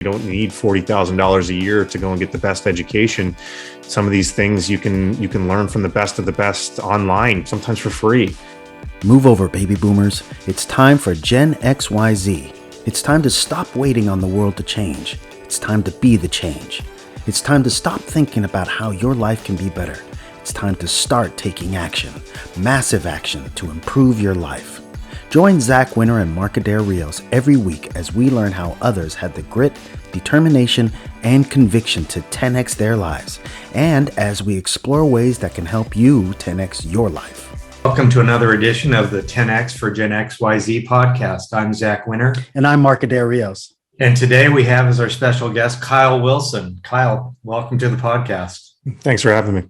You don't need $40,000 a year to go and get the best education. Some of these things you can learn from the best of the best online, sometimes for free. Move over, baby boomers. It's time for Gen XYZ. It's time to stop waiting on the world to change. It's time to be the change. It's time to stop thinking about how your life can be better. It's time to start taking action, massive action to improve your life. Join Zach Winter and Markadair Rios every week as we learn how others had the grit, determination, and conviction to 10x their lives, and as we explore ways that can help you 10x your life. Welcome to another edition of the 10X for Gen XYZ podcast. I'm Zach Winter. And I'm Markadair Rios. And today we have as our special guest, Kyle Wilson. Kyle, welcome to the podcast. Thanks for having me.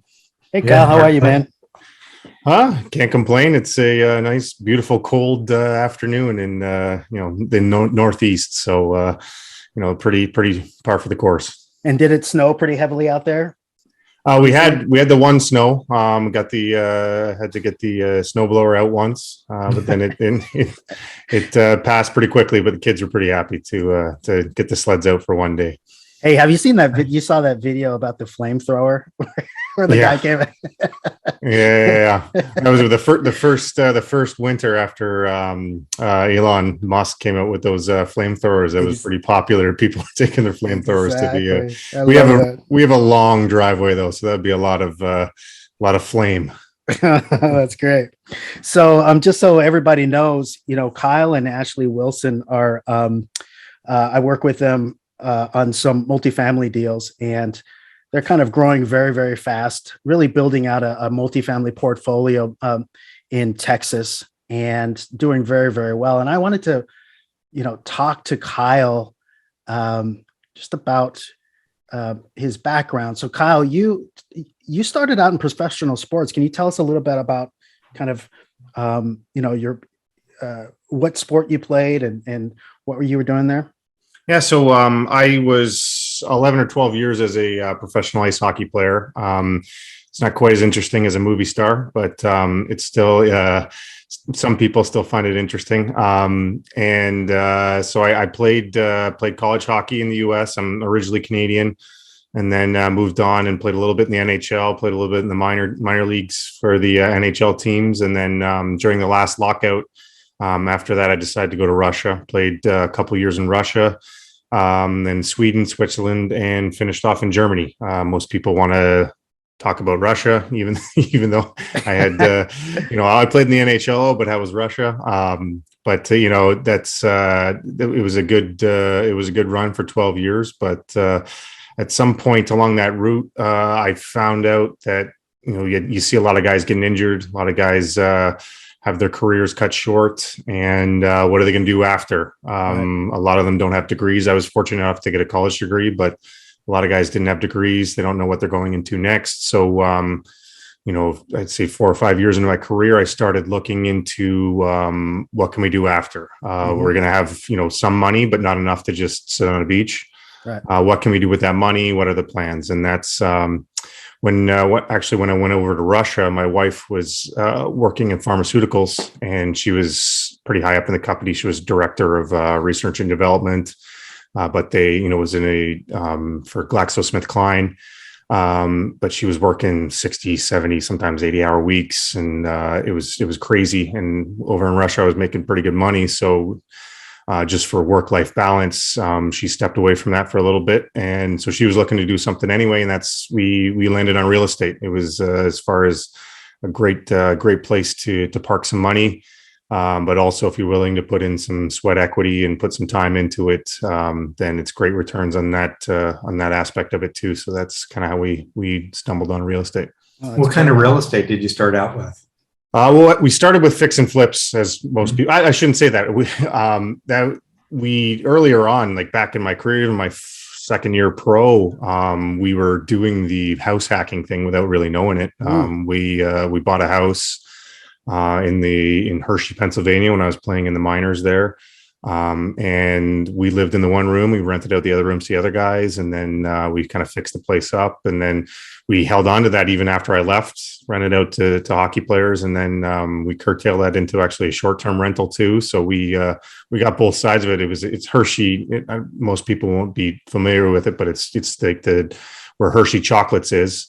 Hey, Kyle, how are you, man? Can't complain. It's a nice, beautiful, cold afternoon in the Northeast. So, pretty par for the course. And did it snow pretty heavily out there? We had the one snow. Got the had to get the snowblower out once, but then it passed pretty quickly. But the kids were pretty happy to get the sleds out for one day. Hey, have you seen that? You saw that video about the flamethrower where the guy came in? Yeah. That was the first winter after Elon Musk came out with those flamethrowers. That was pretty popular. People were taking their flamethrowers to the. We have a long driveway though, so that'd be a lot of flame. That's great. So just so everybody knows, Kyle and Ashely Wilson are. I work with them on some multifamily deals, and they're kind of growing very, very fast, really building out a multifamily portfolio in Texas and doing very, very well. And I wanted to, talk to Kyle just about his background. So Kyle, you started out in professional sports. Can you tell us a little bit about kind of, your what sport you played and what you were doing there? Yeah, so I was 11 or 12 years as a professional ice hockey player. It's not quite as interesting as a movie star, but it's still, some people still find it interesting. So I played college hockey in the U.S. I'm originally Canadian, and then moved on and played a little bit in the NHL, played a little bit in the minor leagues for the NHL teams. And then during the last lockout, after that, I decided to go to Russia, played a couple of years in Russia, then Sweden, Switzerland, and finished off in Germany. Most people want to talk about Russia, even though I had, I played in the NHL, but that was Russia. It was a good run for 12 years. But at some point along that route, I found out that, you see a lot of guys getting injured, a lot of guys, have their careers cut short, and what are they going to do after? Right. A lot of them don't have degrees. I was fortunate enough to get a college degree, but a lot of guys didn't have degrees. They don't know what they're going into next. So, I'd say 4 or 5 years into my career, I started looking into what can we do after? We're going to have, some money, but not enough to just sit on a beach. Right. What can we do with that money? What are the plans? And that's when I went over to Russia, my wife was working in pharmaceuticals, and she was pretty high up in the company. She was director of research and development, but they, was in for GlaxoSmithKline. But she was working 60, 70, sometimes 80-hour weeks. And it was crazy. And over in Russia, I was making pretty good money. So just for work-life balance, she stepped away from that for a little bit. And so she was looking to do something anyway. And we landed on real estate. It was as far as a great place to park some money. But also if you're willing to put in some sweat equity and put some time into it, then it's great returns on that aspect of it too. So that's kind of how we stumbled on real estate. What kind of real estate did you start out with? We started with fix and flips, as most people. I shouldn't say that. We earlier on, like back in my career, in my second year pro, we were doing the house hacking thing without really knowing it. We bought a house in Hershey, Pennsylvania, when I was playing in the minors there. And we lived in the one room. We rented out the other rooms to the other guys, and then we kind of fixed the place up. And then we held on to that even after I left, rented out to hockey players, and then we curtailed that into actually a short-term rental too. So we got both sides of it. It's Hershey. Most people won't be familiar with it, but it's like where Hershey Chocolates is.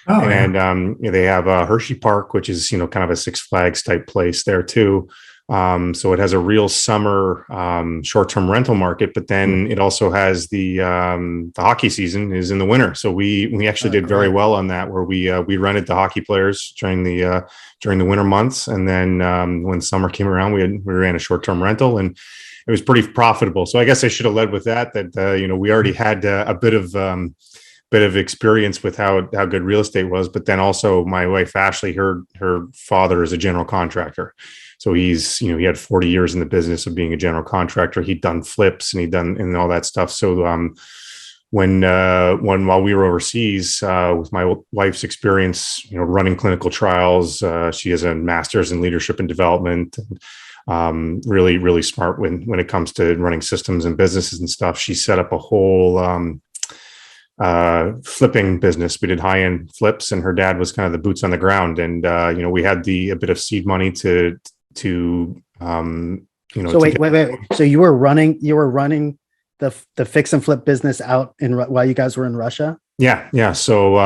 Oh, and they have Hershey Park, which is kind of a Six Flags type place there too. So it has a real summer short-term rental market, but then it also has the hockey season is in the winter. So we actually did very well on that, where we rented the hockey players during the winter months, and then when summer came around, we ran a short-term rental, and it was pretty profitable. So I guess I should have led with that. We already had a bit of experience with how good real estate was, but then also my wife Ashely, her father is a general contractor. So he had 40 years in the business of being a general contractor. He'd done flips and all that stuff. So while we were overseas, with my wife's experience, running clinical trials, she has a master's in leadership and development. Really, really smart when it comes to running systems and businesses and stuff. She set up a whole flipping business. We did high-end flips, and her dad was kind of the boots on the ground. And we had a bit of seed money to So wait. So you were running the fix and flip business out while you guys were in Russia? Yeah. So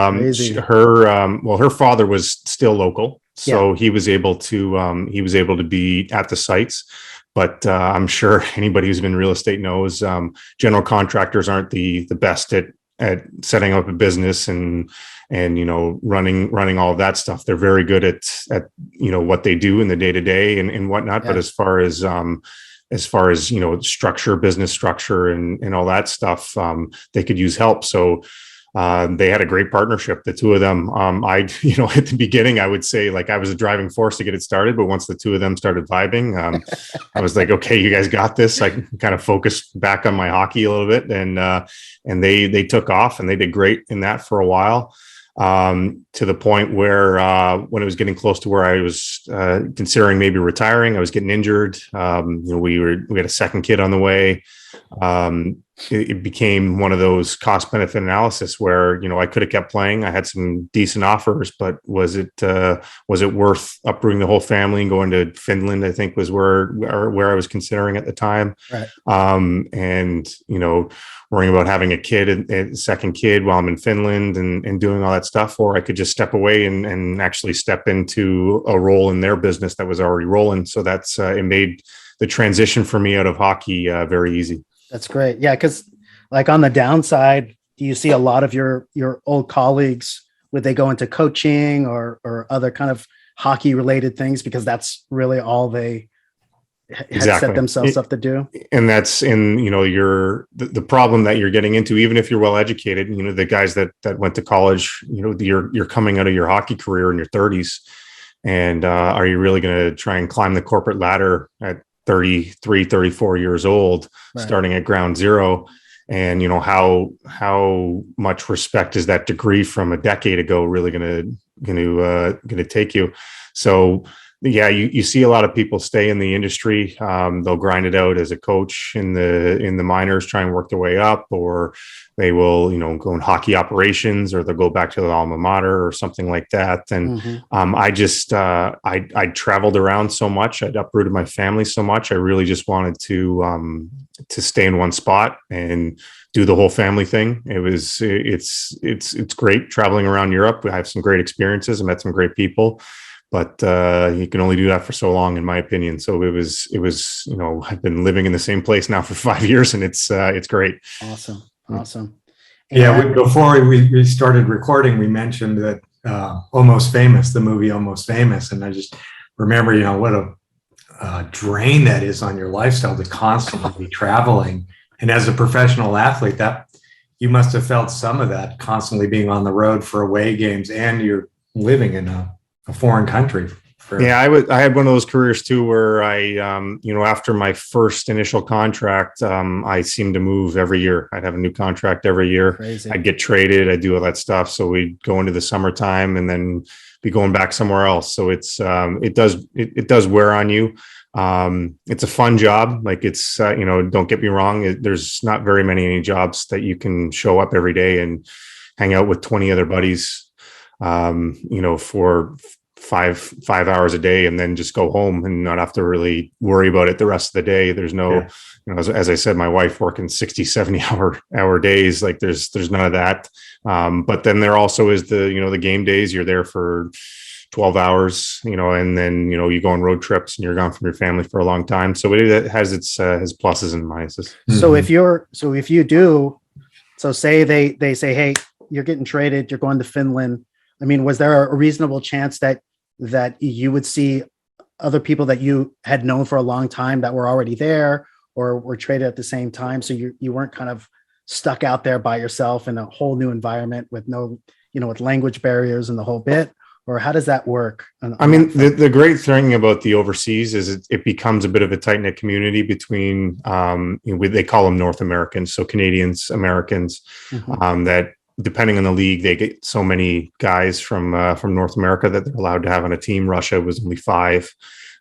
her father was still local, so he was able to be at the sites. But I'm sure anybody who's been in real estate knows general contractors aren't the best at setting up a business and running all of that stuff. They're very good at what they do in the day to day and whatnot. Yeah. But as far as business structure and all that stuff, they could use help. So they had a great partnership, the two of them. At the beginning, I would say I was a driving force to get it started, but once the two of them started vibing, I was like, okay, you guys got this. I kind of focused back on my hockey a little bit, and they took off, and they did great in that for a while. To the point where when it was getting close to where I was considering maybe retiring, I was getting injured. We had a second kid on the way. It became one of those cost benefit analysis where I could have kept playing. I had some decent offers, but was it worth uprooting the whole family and going to Finland? I think was where I was considering at the time. Right. And worrying about having a second kid while I'm in Finland and doing all that stuff, or I could just step away and actually step into a role in their business that was already rolling. So that's it made the transition for me out of hockey very easy. That's great. Yeah, because on the downside, do you see a lot of your old colleagues, would they go into coaching or other kind of hockey related things, because that's really all they had set themselves up to do? And that's in the problem that you're getting into, even if you're well educated. The guys that went to college, you're coming out of your hockey career in your 30s, and are you really going to try and climb the corporate ladder at 33, 34 years old, right, starting at ground zero? And how much respect is that degree from a decade ago really going to take you? So yeah, you see a lot of people stay in the industry. They'll grind it out as a coach in the minors, try and work their way up, or they will go in hockey operations, or they'll go back to the alma mater or something like that. And I traveled around so much. I'd uprooted my family so much. I really just wanted to stay in one spot and do the whole family thing. It's great traveling around Europe. I have some great experiences. I met some great people. But you can only do that for so long, in my opinion. So it was I've been living in the same place now for 5 years, and it's great. Awesome. And before we started recording, we mentioned that Almost Famous, the movie Almost Famous, and I just remember what a drain that is on your lifestyle to constantly be traveling. And as a professional athlete, that you must have felt some of that, constantly being on the road for away games, and you're living in a foreign country Yeah, I had one of those careers too, where after my first initial contract, I seemed to move every year. I'd have a new contract every year. Crazy. I'd get traded. I'd do all that stuff. So we'd go into the summertime and then be going back somewhere else. So it does wear on you. It's a fun job. Like don't get me wrong. There's not very many jobs that you can show up every day and hang out with 20 other buddies, for 5 hours a day and then just go home and not have to really worry about it the rest of the day. There's no, as I said, my wife working 60, 70 hour days. Like there's none of that. But then there also is the game days. You're there for 12 hours, and then, you go on road trips and you're gone from your family for a long time. So it has its pluses and minuses. So say they say, hey, you're getting traded, you're going to Finland. I mean, was there a reasonable chance that you would see other people that you had known for a long time that were already there or were traded at the same time? So you weren't kind of stuck out there by yourself in a whole new environment with no, with language barriers and the whole bit? Or how does that work? I mean, the great thing about the overseas is it becomes a bit of a tight knit community between, they call them North Americans, so Canadians, Americans, that depending on the league, they get so many guys from North America that they're allowed to have on a team. Russia was only 5.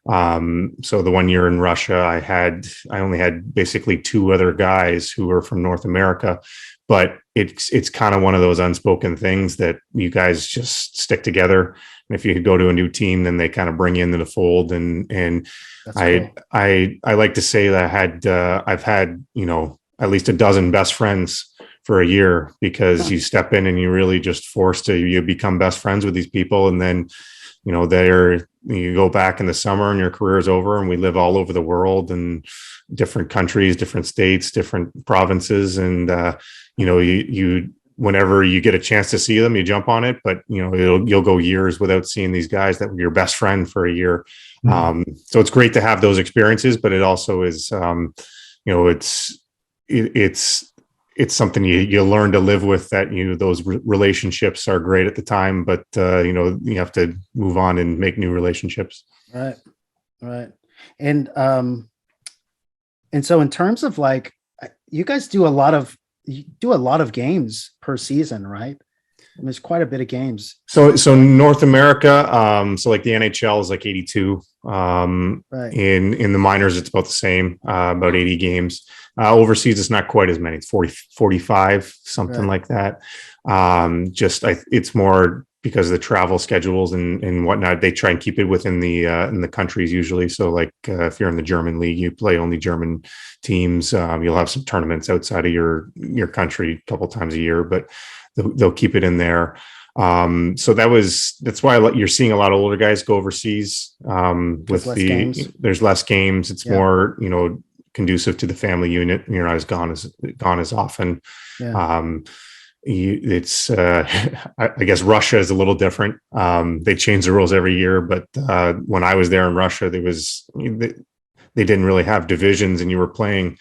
So the 1 year in Russia, I only had basically 2 other guys who were from North America. But it's kind of one of those unspoken things that you guys just stick together. And if you could go to a new team, then they kind of bring you into the fold. And cool. I like to say that I've had at least a dozen best friends for a year, because you step in and you really just you become best friends with these people. And then, you go back in the summer and your career is over, and we live all over the world and different countries, different states, different provinces. And, you whenever you get a chance to see them, you jump on it, but you'll go years without seeing these guys that were your best friend for a year. So it's great to have those experiences, but it also is, it's something you learn to live with, that, those relationships are great at the time, but, you have to move on and make new relationships. Right. And so in terms of like, you guys do a lot of games per season, right? There's quite a bit of games. So North America, so like the NHL is like 82. Right. In the minors, it's about the same, about 80 games. Overseas, it's not quite as many. It's 40, 45, something like that. It's more because of the travel schedules and whatnot. They try and keep it within the countries usually. So like if you're in the German league, you play only German teams. You'll have some tournaments outside of your country a couple times a year, but they'll keep it in there. So that's why you're seeing a lot of older guys go overseas. There's less games. It's more, conducive to the family unit. You're not as gone as often. Yeah. It's I guess Russia is a little different. They change the rules every year, but when I was there in Russia, they didn't really have divisions, and you were playing.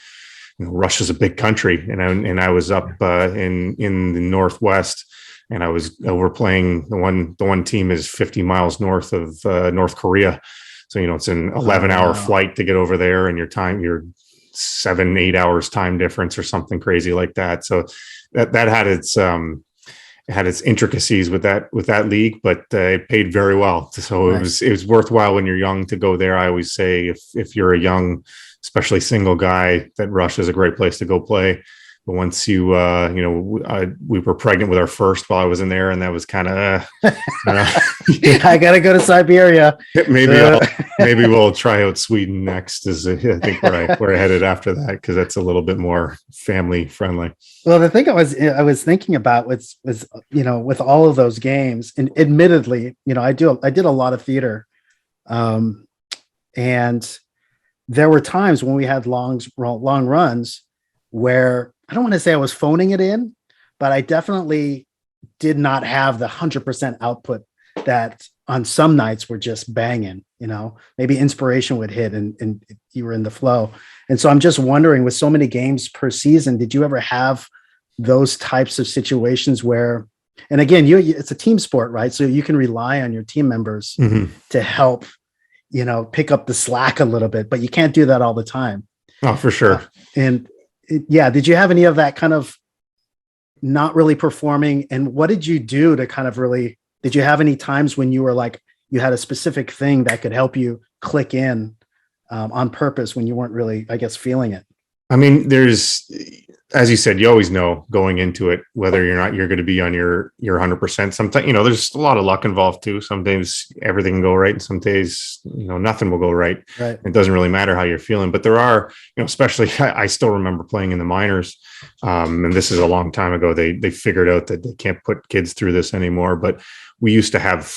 Russia's a big country, and I was up in the Northwest, and we're playing the one team is 50 miles north of North Korea. So, it's an 11-hour flight to get over there, and you're 7-8 hours time difference or something crazy like that. So that had its intricacies with that league, but it paid very well. So nice. It was worthwhile when you're young to go there. I always say if you're a young, especially single guy, that Russia is a great place to go play. But once we were pregnant with our first while I was in there, and that was kind of, I got to go to Siberia. Maybe we'll try out Sweden next. I think we're headed after that, because that's a little bit more family friendly. Well, the thing I was thinking about was with all of those games, and admittedly, I did a lot of theater, and there were times when we had long runs where I don't want to say I was phoning it in, but I definitely did not have the 100% output that on some nights were just banging, maybe inspiration would hit and you were in the flow. And so I'm just wondering, with so many games per season, did you ever have those types of situations where And again, it's a team sport, right? So you can rely on your team members to help, pick up the slack a little bit, but you can't do that all the time. Oh, for sure. Did you have any of that kind of not really performing? And what did you do to kind of really, did you have any times when you were like, you had a specific thing that could help you click in on purpose when you weren't really, I guess, feeling it? I mean, as you said, you always know going into it whether you're going to be on your 100%. Sometimes, there's a lot of luck involved too. Some days everything can go right, and some days, nothing will go right. Right. It doesn't really matter how you're feeling. But there are, especially I still remember playing in the minors, and this is a long time ago. They figured out that they can't put kids through this anymore. But we used to have,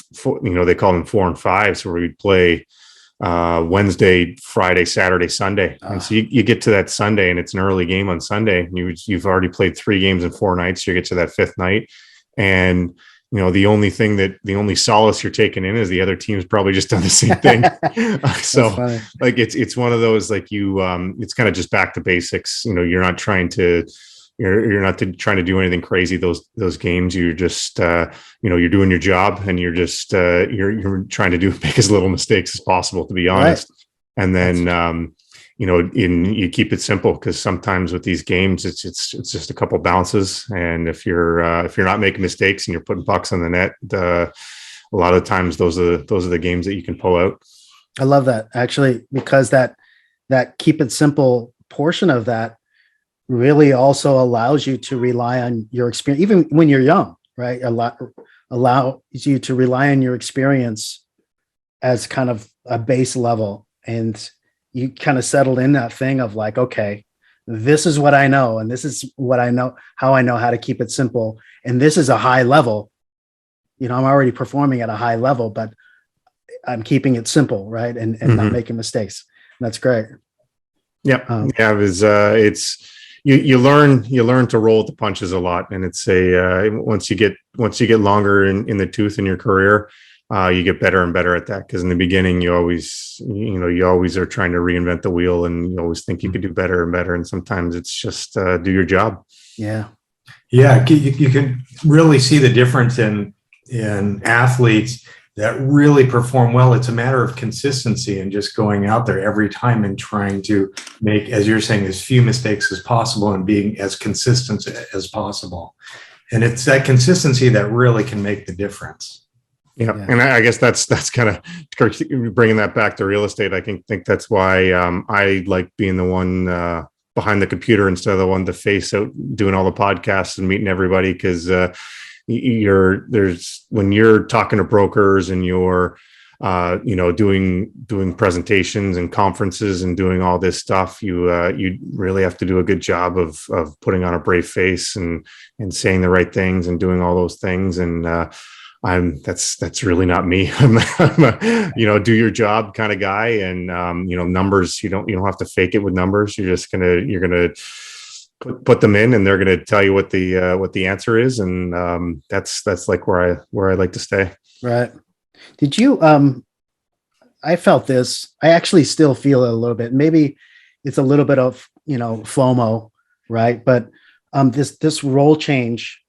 they call them 4 and 5, so we'd play Wednesday, Friday, Saturday, Sunday. And so you get to that Sunday and it's an early game on Sunday. You've already played 3 games in 4 nights. You get to that 5th night. And, the only solace you're taking in is the other team's probably just done the same thing. So like, it's one of those, like it's kind of just back to basics. You're not trying to, you're not trying to do anything crazy. Those games, you're just, you're doing your job, and you're just, you're trying to make as little mistakes as possible, to be honest. Right. And then, you keep it simple, because sometimes with these games, it's just a couple bounces. And if you're not making mistakes and you're putting pucks on the net, a lot of times those are the games that you can pull out. I love that, actually, because that keep it simple portion of that really also allows you to rely on your experience, even when you're young, right? Allows you to rely on your experience as kind of a base level. And you kind of settled in that thing of like, okay, this is what I know. And this is what I know, how to keep it simple. And this is a high level. I'm already performing at a high level, but I'm keeping it simple, right? And not making mistakes. And that's great. Yeah. It's, you learn to roll with the punches a lot. And it's once you get longer in the tooth in your career, you get better and better at that. Because in the beginning, you always are trying to reinvent the wheel, and you always think you could do better and better. And sometimes it's just do your job. Yeah. Yeah. You can really see the difference in athletes that really perform well. It's a matter of consistency and just going out there every time and trying to make, as you're saying, as few mistakes as possible and being as consistent as possible. And it's that consistency that really can make the difference. Yeah. And I guess that's kind of bringing that back to real estate. I think that's why I like being the one behind the computer instead of the one to face out doing all the podcasts and meeting everybody, because when you're talking to brokers and you're doing presentations and conferences and doing all this stuff, you really have to do a good job of putting on a brave face and saying the right things and doing all those things. And that's really not me. I'm a, do your job kind of guy. And numbers, you don't have to fake it with numbers. You're gonna put them in, and they're going to tell you what the answer is. And that's like where I like to stay. Right. Did you, I felt this, I actually still feel it a little bit. Maybe it's a little bit of, FOMO, right? But this role change,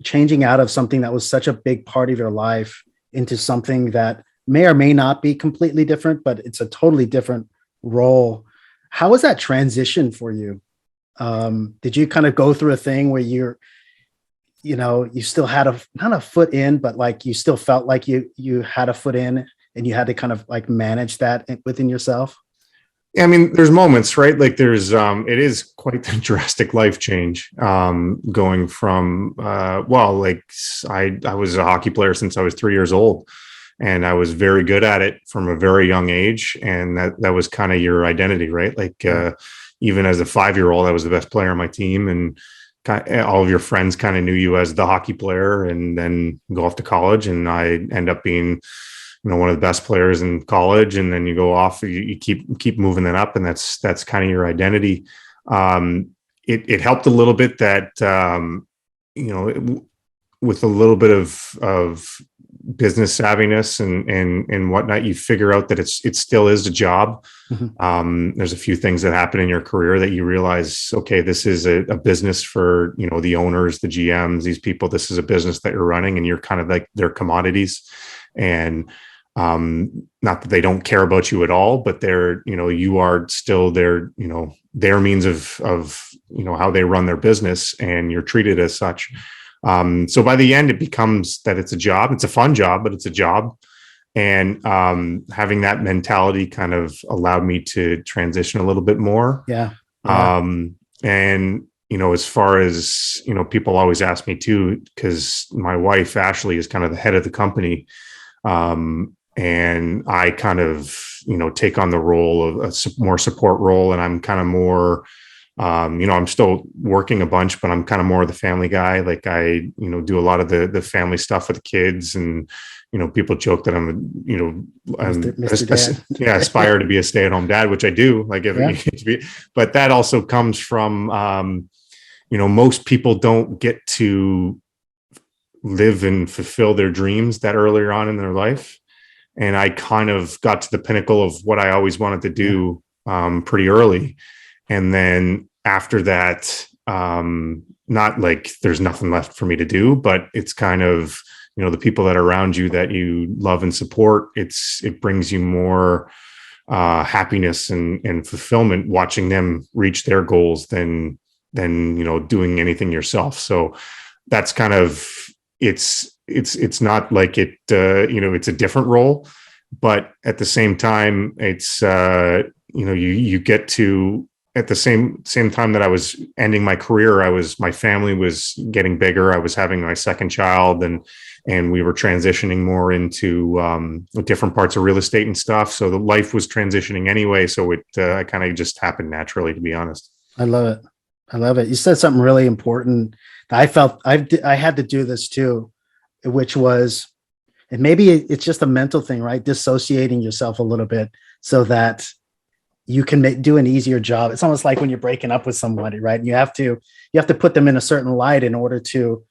changing out of something that was such a big part of your life into something that may or may not be completely different, but it's a totally different role. How was that transition for you? Did you kind of go through a thing where you still had not a foot in, but like you still felt like you had a foot in, and you had to kind of like manage that within yourself? I mean, there's moments, right? Like there's, it is quite a drastic life change, going from, I was a hockey player since I was 3 years old, and I was very good at it from a very young age. And that was kind of your identity, right? Like, even as a 5-year-old, I was the best player on my team, and all of your friends kind of knew you as the hockey player. And then go off to college, and I end up being, one of the best players in college. And then you go off, you keep moving it up, and that's kind of your identity. It helped a little bit that, with a little bit of business savviness and whatnot, you figure out that it still is a job. There's a few things that happen in your career that you realize, okay, this is a business for, the owners, the GMs, these people. This is a business that you're running, and you're kind of like their commodities. And not that they don't care about you at all, but they're, you are still their means of how they run their business, and you're treated as such. So by the end, it becomes that it's a job. It's a fun job, but it's a job. And having that mentality kind of allowed me to transition a little bit more. Yeah. And, as far as, people always ask me too, because my wife, Ashely, is kind of the head of the company. And I kind of, take on the role of a more support role. And I'm kind of more, I'm still working a bunch, but I'm kind of more of the family guy. Like I, do a lot of the family stuff with the kids, and, people joke that I'm, Mr. Dad. Aspire to be a stay-at-home dad, which I do. Like, but that also comes from, most people don't get to live and fulfill their dreams that earlier on in their life. And I kind of got to the pinnacle of what I always wanted to do pretty early. And then after that, not like there's nothing left for me to do, but it's kind of, the people that are around you that you love and support, it brings you more happiness and fulfillment watching them reach their goals than doing anything yourself. So that's kind of, it's not like it, it's a different role, but at the same time, it's, you get to, at the same time that I was ending my career, my family was getting bigger. I was having my second child, and we were transitioning more into different parts of real estate and stuff. So the life was transitioning anyway. So it kind of just happened naturally, to be honest. I love it. You said something really important that I felt I had to do this too, which was, and maybe it's just a mental thing, right? Dissociating yourself a little bit so that you can do an easier job. It's almost like when you're breaking up with somebody, right? And you have to put them in a certain light in order to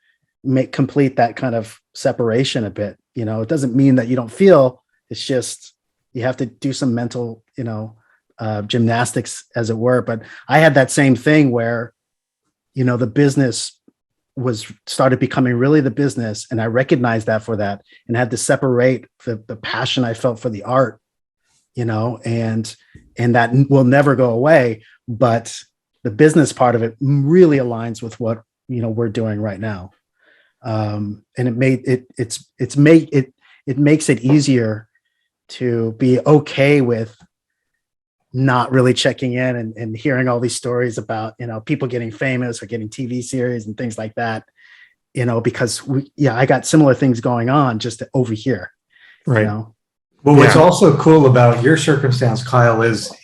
complete that kind of separation a bit. It doesn't mean that you don't feel, it's just, you have to do some mental, gymnastics, as it were. But I had that same thing where, the business started becoming really the business. And I recognized that for that, and had to separate the passion I felt for the art, and that will never go away. But the business part of it really aligns with what, we're doing right now. And it makes it easier to be okay with not really checking in and hearing all these stories about, people getting famous or getting TV series and things like that, because I got similar things going on just over here. Right. Well, what's also cool about your circumstance, Kyle, is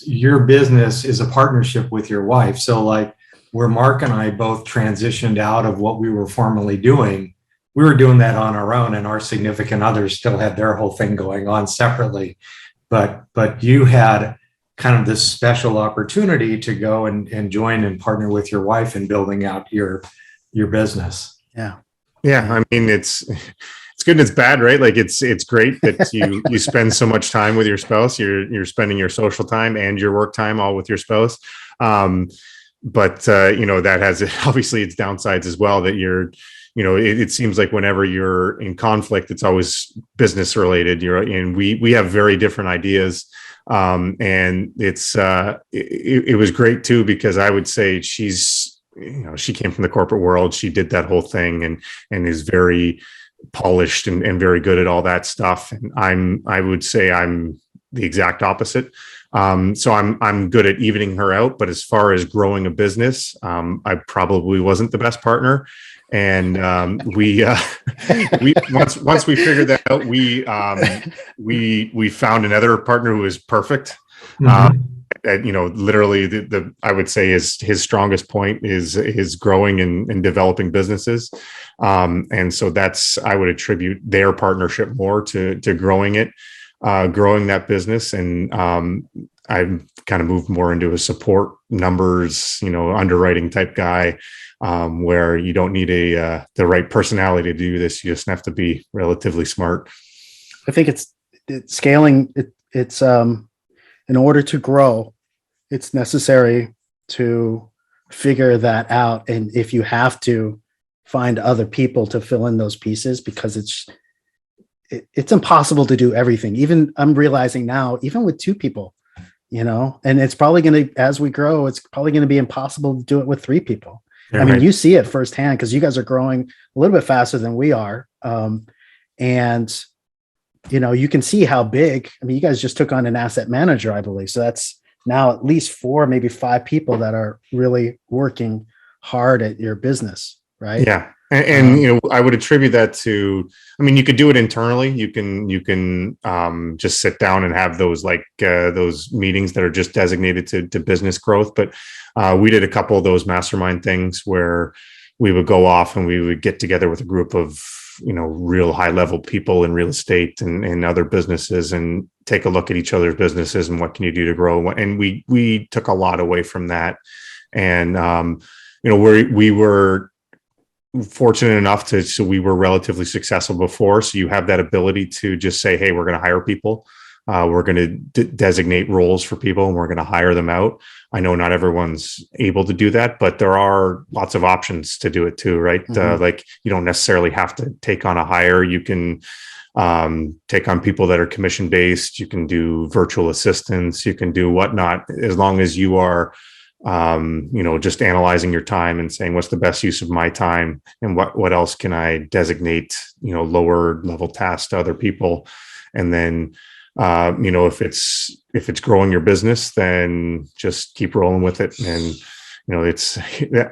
your business is a partnership with your wife. So like where Mark and I both transitioned out of what we were formerly doing, we were doing that on our own, and our significant others still had their whole thing going on separately. But you had kind of this special opportunity to go and join and partner with your wife in building out your business. Yeah. Yeah. I mean, it's good and it's bad, right? Like it's great that you spend so much time with your spouse. You're spending your social time and your work time all with your spouse. But that has obviously its downsides as well, that it seems like whenever you're in conflict, it's always business related. And we have very different ideas. And it was great too, because I would say she came from the corporate world. She did that whole thing and is very polished and very good at all that stuff. And I would say I'm the exact opposite. So I'm good at evening her out, but as far as growing a business, I probably wasn't the best partner. And we once we figured that out, we found another partner who was perfect. Literally I would say his strongest point is growing and developing businesses. And so I would attribute their partnership more to growing that business. And I've kind of moved more into a support numbers, underwriting type guy, where you don't need the right personality to do this. You just have to be relatively smart. I think it's scaling. It's in order to grow, it's necessary to figure that out. And if you have to find other people to fill in those pieces, because it's impossible to do everything. Even I'm realizing now, even with two people, and it's probably going to, as we grow, it's probably going to be impossible to do it with three people. Yeah, I mean, right. you see it firsthand because you guys are growing a little bit faster than we are. And you can see how big, I mean, you guys just took on an asset manager, I believe. So that's now at least 4, maybe 5 people that are really working hard at your business, right? Yeah. And I would attribute that to, I mean, you could do it internally. You can just sit down and have those those meetings that are just designated to business growth. But we did a couple of those mastermind things where we would go off and we would get together with a group of, real high level people in real estate and other businesses and take a look at each other's businesses and what can you do to grow. And we took a lot away from that. And, we were fortunate enough so we were relatively successful before. So you have that ability to just say, hey, we're going to hire people. We're going to designate roles for people and we're going to hire them out. I know not everyone's able to do that, but there are lots of options to do it too, right? Mm-hmm. You don't necessarily have to take on a hire. You can take on people that are commission based. You can do virtual assistants. You can do whatnot, as long as you are just analyzing your time and saying, what's the best use of my time and what else can I designate, lower level tasks to other people. And then, if it's growing your business, then just keep rolling with it. And,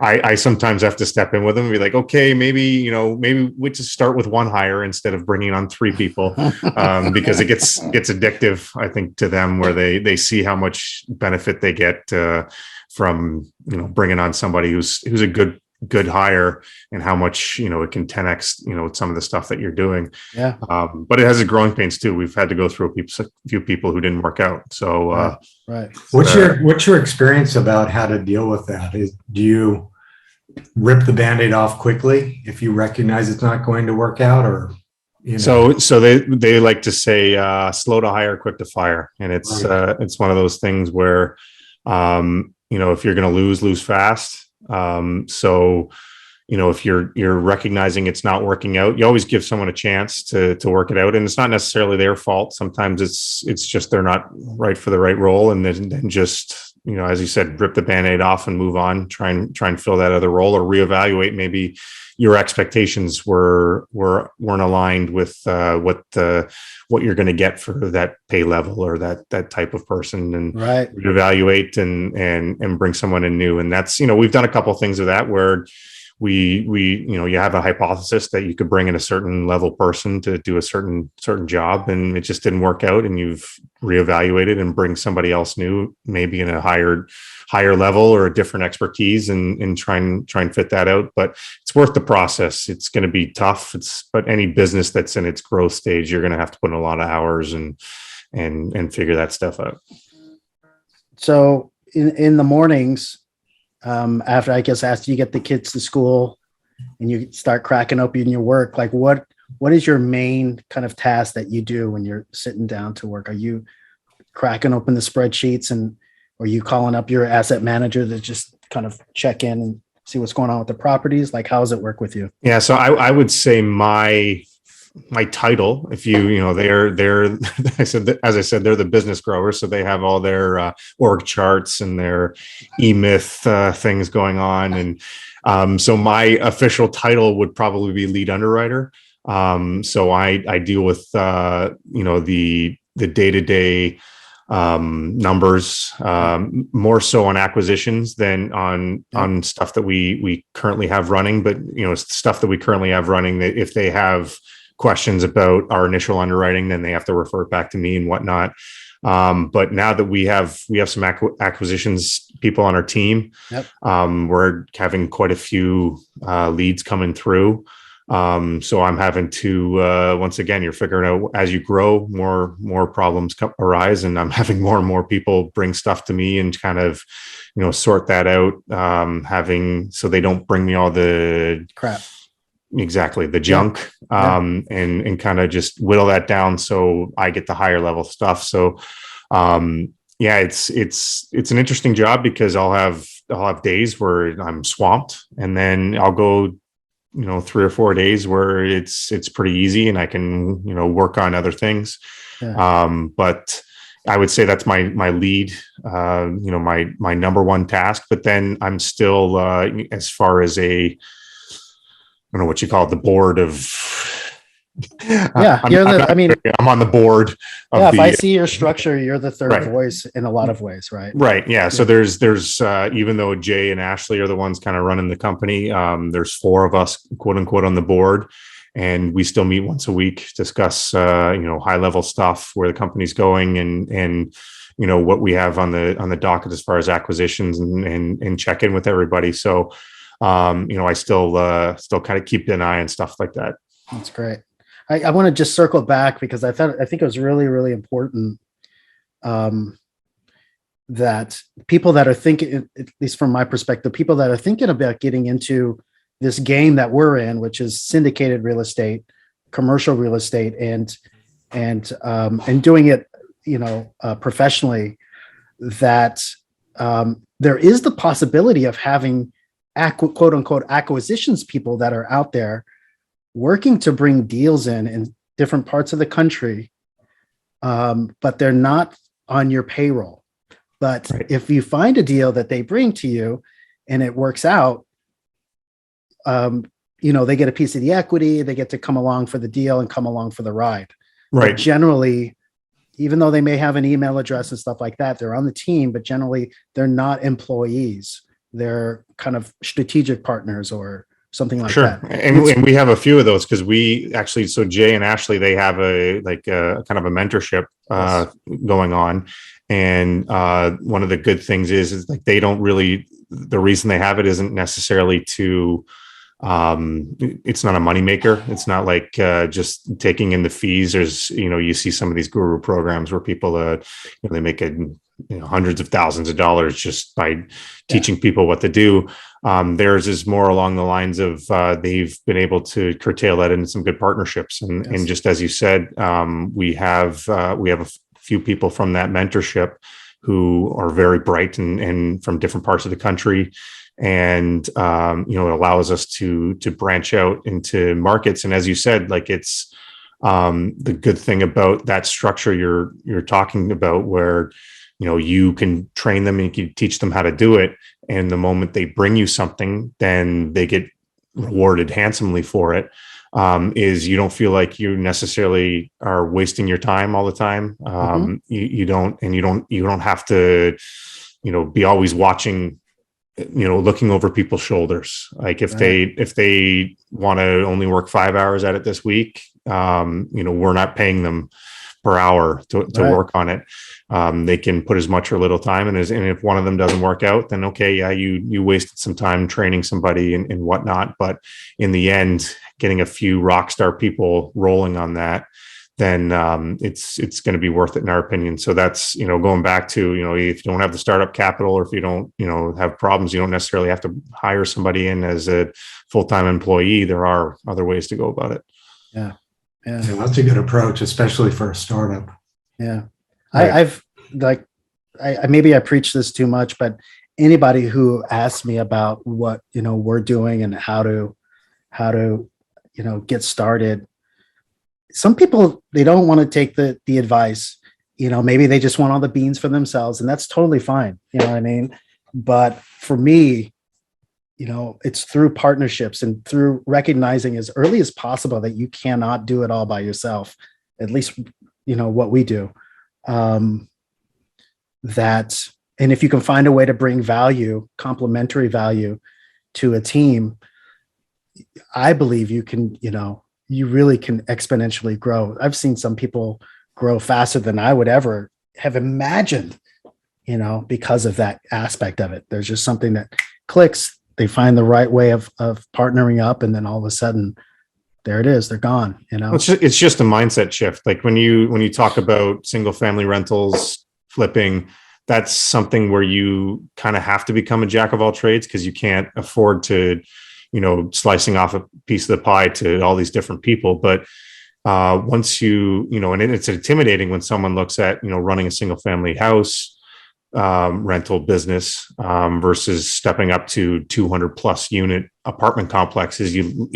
I sometimes have to step in with them and be like, okay, maybe we just start with 1 hire instead of bringing on 3 people, because it gets addictive, I think, to them, where they see how much benefit they get, from bringing on somebody who's a good hire, and how much it can 10x some of the stuff that you're doing. Yeah. But it has its growing pains too. We've had to go through a few people who didn't work out. So right. What's your experience about how to deal with that? Do you rip the Band-Aid off quickly if you recognize it's not going to work out, or So they like to say slow to hire, quick to fire, and it's right. It's one of those things where if you're going to lose fast. So, if you're recognizing it's not working out, you always give someone a chance to work it out. And it's not necessarily their fault. Sometimes it's just, they're not right for the right role. And then just, as you said, rip the Band-Aid off and move on, try and fill that other role, or reevaluate. Maybe your expectations weren't aligned with what you're going to get for that pay level or that type of person, and right. Evaluate and bring someone in new. And that's, we've done a couple of things of that where we you have a hypothesis that you could bring in a certain level person to do a certain job, and it just didn't work out, and you've reevaluated and bring somebody else new, maybe in a higher level or a different expertise, and try and fit that out. But it's worth the process. It's going to be tough. But any business that's in its growth stage, you're going to have to put in a lot of hours and figure that stuff out. So in the mornings, after you get the kids to school and you start cracking open your work, like what is your main kind of task that you do when you're sitting down to work? Are you cracking open the spreadsheets, and are you calling up your asset manager to just kind of check in and see what's going on with the properties? Like, how does it work with you? Yeah. So I would say my title, if they're as I said, they're the business growers. So they have all their org charts and their e-myth things going on. And so my official title would probably be lead underwriter. So I deal with, the day-to-day numbers, more so on acquisitions than on stuff that we currently have running. But, stuff that we currently have running, that if they have questions about our initial underwriting, then they have to refer it back to me and whatnot. But now that we have some acquisitions people on our team, yep. We're having quite a few leads coming through. So I'm having to, once again, you're figuring out as you grow, more problems arise, and I'm having more and more people bring stuff to me and kind of, sort that out. So they don't bring me all the Crap. Exactly, the junk, and kind of just whittle that down so I get the higher level stuff. So, it's an interesting job because I'll have days where I'm swamped, and then I'll go 3 or 4 days where it's pretty easy and I can, work on other things. But I would say that's my lead, my number one task. But then I'm still, as far as I don't know what you call it, the board of. I'm on the board. If I see your structure, you're the third voice in a lot of ways, right? Right. Yeah. So there's even though Jay and Ashely are the ones kind of running the company, there's 4 of us, quote unquote, on the board, and we still meet once a week, discuss high level stuff, where the company's going, and what we have on the docket as far as acquisitions, and check in with everybody. So I still kind of keep an eye on stuff like that. That's great. I want to just circle back because I think it was really, really important that people that are thinking, at least from my perspective, people that are thinking about getting into this game that we're in, which is syndicated real estate, commercial real estate, and doing it, professionally, that there is the possibility of having quote unquote acquisitions people that are out there working to bring deals in different parts of the country, but they're not on your payroll. But if you find a deal that they bring to you and it works out, they get a piece of the equity, they get to come along for the deal and come along for the ride. Right. But generally, even though they may have an email address and stuff like that, they're on the team, but generally they're not employees. They're kind of strategic partners or something like that. And we have a few of those because we actually, so Jay and Ashely, they have a kind of a mentorship going on. And one of the good things is like they don't really, the reason they have it isn't necessarily to, it's not a moneymaker. It's not like just taking in the fees. There's, you see some of these guru programs where people, they make hundreds of thousands of dollars just by teaching people what to do. Theirs is more along the lines of they've been able to curtail that into some good partnerships. And just as you said, we have a few people from that mentorship who are very bright and from different parts of the country. And, it allows us to branch out into markets. And as you said, like it's the good thing about that structure you're talking about, where you can train them and you can teach them how to do it. And the moment they bring you something, then they get rewarded handsomely for it. Is you don't feel like you necessarily are wasting your time all the time. You don't have to, be always watching, looking over people's shoulders. Like if they want to only work 5 hours at it this week, we're not paying them per hour to work on it. They can put as much or little time in, and if one of them doesn't work out, then you wasted some time training somebody and whatnot. But in the end, getting a few rock star people rolling on that, then it's going to be worth it in our opinion. So that's, going back to, if you don't have the startup capital, or if you don't, have problems, you don't necessarily have to hire somebody in as a full-time employee. There are other ways to go about it. Yeah, that's a good approach, especially for a startup. Yeah. Right. Maybe I preach this too much, but anybody who asks me about what, we're doing and how to, get started, some people, they don't want to take the advice, maybe they just want all the beans for themselves, and that's totally fine. You know what I mean? But for me, it's through partnerships and through recognizing as early as possible that you cannot do it all by yourself, at least, what we do. And if you can find a way to bring value, complementary value to a team, I believe you can, you really can exponentially grow. I've seen some people grow faster than I would ever have imagined, because of that aspect of it. There's just something that clicks. They find the right way of partnering up, and then all of a sudden, there it is. They're gone, you know. It's just a mindset shift. Like when you talk about single family rentals, flipping, that's something where you kind of have to become a jack of all trades, because you can't afford to, slicing off a piece of the pie to all these different people. But once and it's intimidating when someone looks at, running a single family house rental business versus stepping up to 200 plus unit apartment complexes. You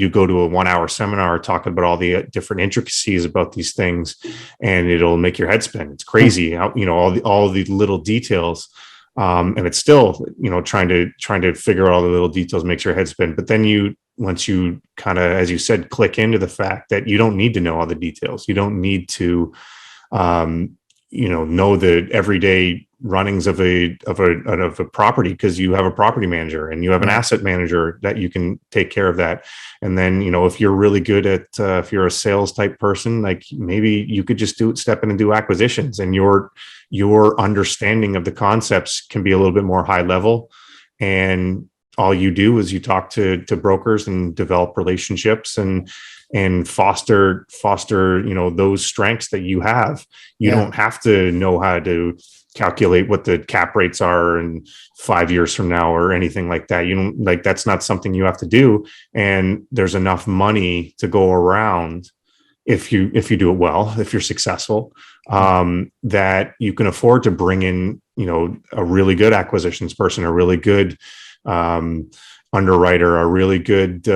go to a 1 hour seminar talking about all the different intricacies about these things, and it'll make your head spin. It's crazy how, all the little details. And it's still, trying to figure out all the little details makes your head spin. But then once you kind of, as you said, click into the fact that you don't need to know all the details. You don't need to, know the everyday runnings of a property, because you have a property manager and you have an asset manager that you can take care of that. And then, if you're really good at, if you're a sales type person, like maybe you could just step in and do acquisitions, and your understanding of the concepts can be a little bit more high level. And all you do is you talk to brokers and develop relationships and foster, those strengths that you have. You don't have to know how to calculate what the cap rates are in 5 years from now or anything like that. That's not something you have to do. And there's enough money to go around if you do it well, if you're successful, that you can afford to bring in, a really good acquisitions person, a really good underwriter, a really good,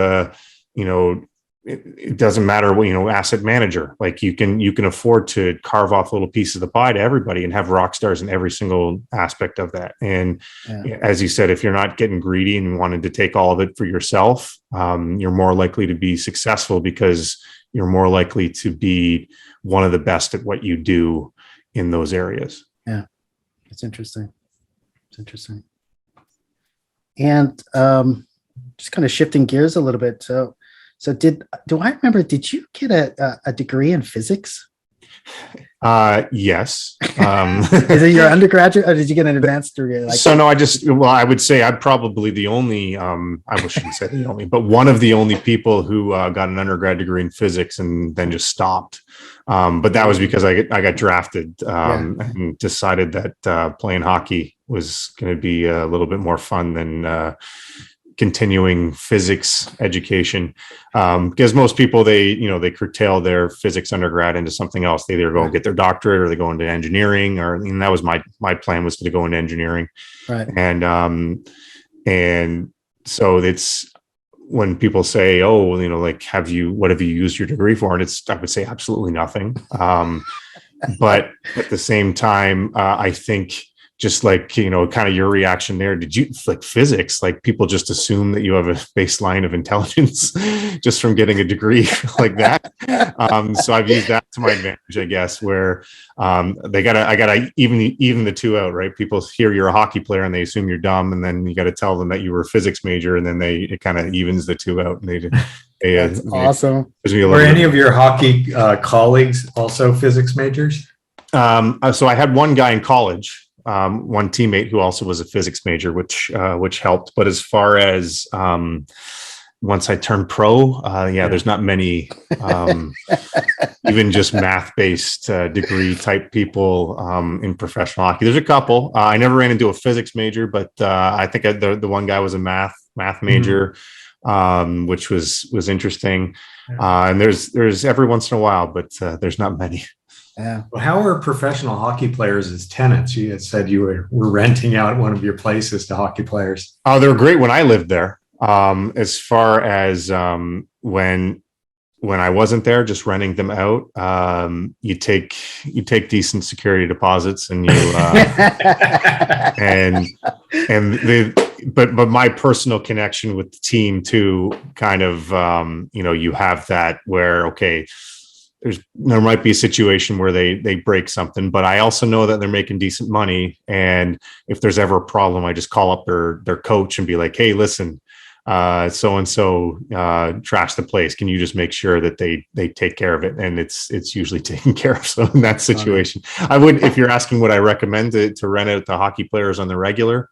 it doesn't matter what, asset manager. Like you can afford to carve off little pieces of the pie to everybody and have rock stars in every single aspect of that. And as you said, if you're not getting greedy and wanting to take all of it for yourself, you're more likely to be successful, because you're more likely to be one of the best at what you do in those areas. Yeah. It's interesting. And just kind of shifting gears a little bit. So did you get a degree in physics? Yes. Is it your undergraduate, or did you get an advanced degree? I would say I'm probably the only, I shouldn't say the only, but one of the only people who got an undergrad degree in physics and then just stopped. But that was because I got drafted and decided that playing hockey was going to be a little bit more fun than continuing physics education, because most people they curtail their physics undergrad into something else. They either go and get their doctorate, or they go into engineering, and that was my plan, was to go into engineering. Right. And so it's when people say, oh, what have you used your degree for? And I would say absolutely nothing. But at the same time, I think, just like, kind of your reaction there, did you like physics? Like people just assume that you have a baseline of intelligence just from getting a degree like that. So I've used that to my advantage, I guess, where I gotta even the two out, right? People hear you're a hockey player and they assume you're dumb, and then you got to tell them that you were a physics major, and then it kind of evens the two out. And that's awesome. Were any of your hockey colleagues also physics majors? So I had one guy in college. One teammate who also was a physics major, which helped. But as far as once I turned pro, there's not many, even just math-based degree type people in professional hockey. There's a couple. I never ran into a physics major, but I think the one guy was a math major, which was interesting. And there's every once in a while, but there's not many. Yeah. Well, how are professional hockey players as tenants? You had said you were renting out one of your places to hockey players. Oh, they were great when I lived there. As far as when I wasn't there, just renting them out, you take decent security deposits, and you but my personal connection with the team too, kind of you have that where, okay, there might be a situation where they break something, but I also know that they're making decent money. And if there's ever a problem, I just call up their coach and be like, hey, listen, so-and-so trashed the place. Can you just make sure that they take care of it? And it's usually taken care of. So in that situation, I would, if you're asking what I recommend to rent out to hockey players on the regular,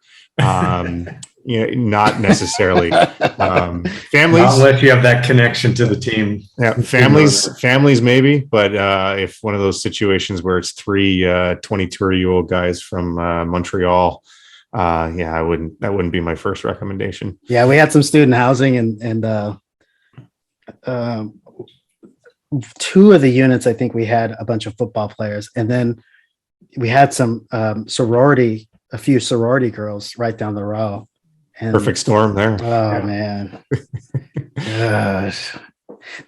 not necessarily. Families, Not unless you have that connection to the team. Yeah, families maybe, but if one of those situations where it's three 22-year-old guys from Montreal, that wouldn't be my first recommendation. Yeah, we had some student housing and two of the units, I think we had a bunch of football players, and then we had some a few sorority girls right down the row. And, perfect storm there. Oh man. Gosh.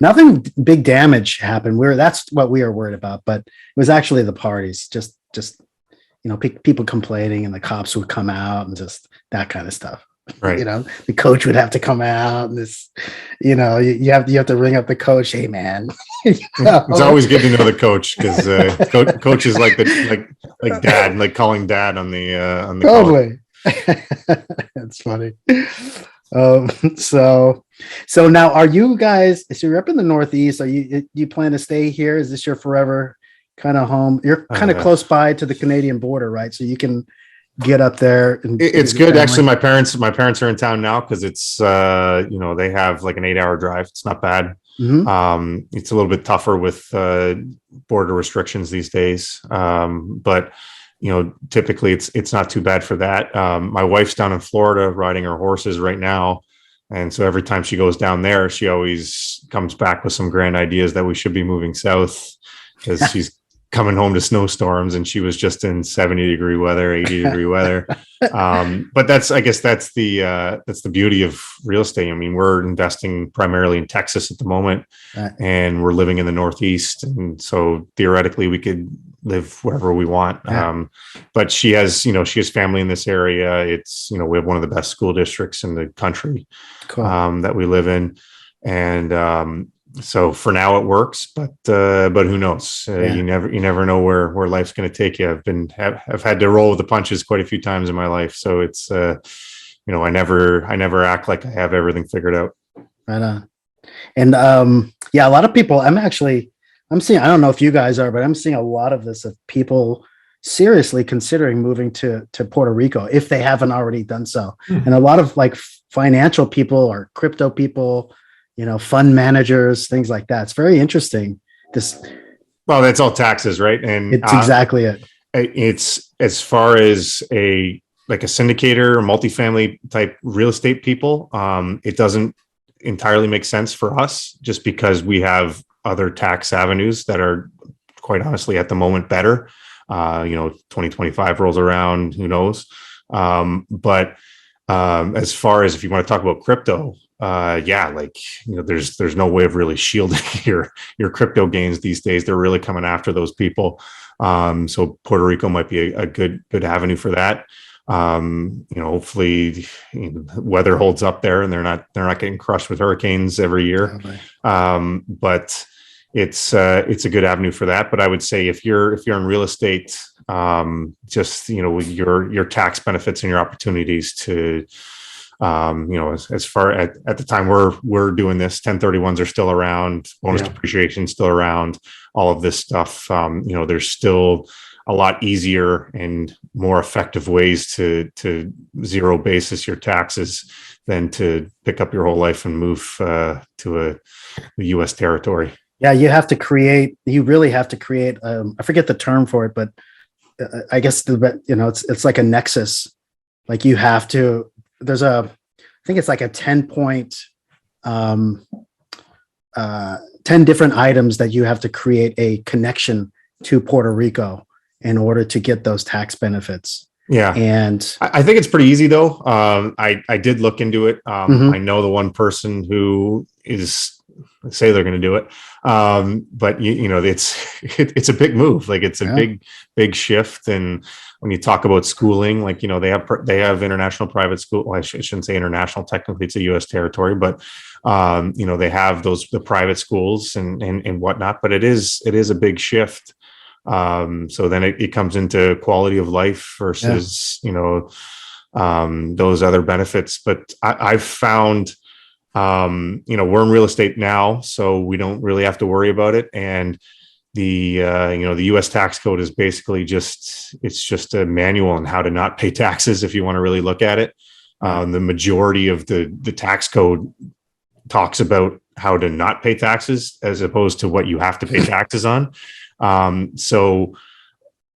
Nothing big damage happened. That's what we were worried about, but it was actually the parties, just people complaining, and the cops would come out and just that kind of stuff. Right. The coach would have to come out, and this, you have to ring up the coach. Hey man. It's always good to know the coach, because coach is like dad, like calling dad on the totally. That's funny. So now, are you guys? So you're up in the Northeast. Are you plan to stay here? Is this your forever kind of home? You're kind of close by to the Canadian border, right? So you can get up there. And it's good, actually. My parents are in town now, because it's they have like an 8-hour drive. It's not bad. Mm-hmm. It's a little bit tougher with border restrictions these days, but typically it's not too bad for that. My wife's down in Florida riding her horses right now, and so every time she goes down there, she always comes back with some grand ideas that we should be moving south, because she's coming home to snowstorms, and she was just in 70-degree weather, 80-degree weather. But I guess that's the beauty of real estate. I mean, we're investing primarily in Texas at the moment, and we're living in the Northeast, and so theoretically we could live wherever we want. But she has family in this area. It's, we have one of the best school districts in the country. Cool. That we live in. And so for now it works, but who knows? You never know where life's going to take you. I've had to roll with the punches quite a few times in my life. So it's, I never act like I have everything figured out. Right on. And a lot of people, I'm seeing, I don't know if you guys are, but I'm seeing a lot of this, of people seriously considering moving to Puerto Rico if they haven't already done so. And a lot of like financial people or crypto people, fund managers, things like that. It's very interesting. Well, that's all taxes, right? And it's exactly it. It's as far as a syndicator or multifamily type real estate people, it doesn't entirely make sense for us, just because we have other tax avenues that are, quite honestly, at the moment better. 2025 rolls around, who knows? But as far as if you want to talk about crypto, there's no way of really shielding your crypto gains these days. They're really coming after those people. So Puerto Rico might be a good avenue for that. Hopefully weather holds up there and they're not getting crushed with hurricanes every year. But it's a good avenue for that. But I would say if you're in real estate, just, with your tax benefits and your opportunities to, as far at the time we're doing this, 1031s are still around, bonus depreciation still around, all of this stuff. There's still a lot easier and more effective ways to zero basis your taxes than to pick up your whole life and move to the U.S. territory. Yeah, you really have to create, I forget the term for it, but I guess it's like a nexus. Like you have to, I think it's like a 10 different items that you have to create a connection to Puerto Rico in order to get those tax benefits. Yeah. And I think it's pretty easy though. I did look into it. I know the one person who say they're going to do it. But it's a big move. Like it's a big shift. And when you talk about schooling, like, they have international private school. Well, I shouldn't say international, technically it's a U.S. territory, but they have the private schools and whatnot, but it is a big shift. So then it comes into quality of life versus, those other benefits. But I've found, we're in real estate now, so we don't really have to worry about it. And the U.S. tax code is basically just a manual on how to not pay taxes if you want to really look at it. The majority of the tax code talks about how to not pay taxes as opposed to what you have to pay taxes on. So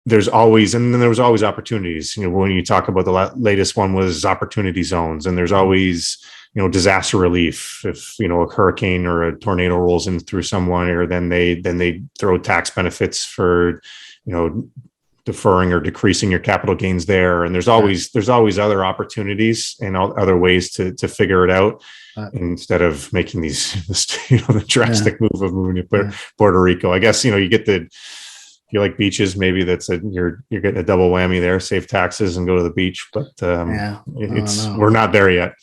there's always, and then there was always opportunities. When you talk about the latest one was opportunity zones, and there's always, disaster relief. If, a hurricane or a tornado rolls in through someone, or then they throw tax benefits for, deferring or decreasing your capital gains there. And there's always other opportunities and other ways to figure it out instead of making the drastic move of moving to Puerto Rico. I guess, you get if you like beaches, maybe you're getting a double whammy there, save taxes and go to the beach. But we're not there yet.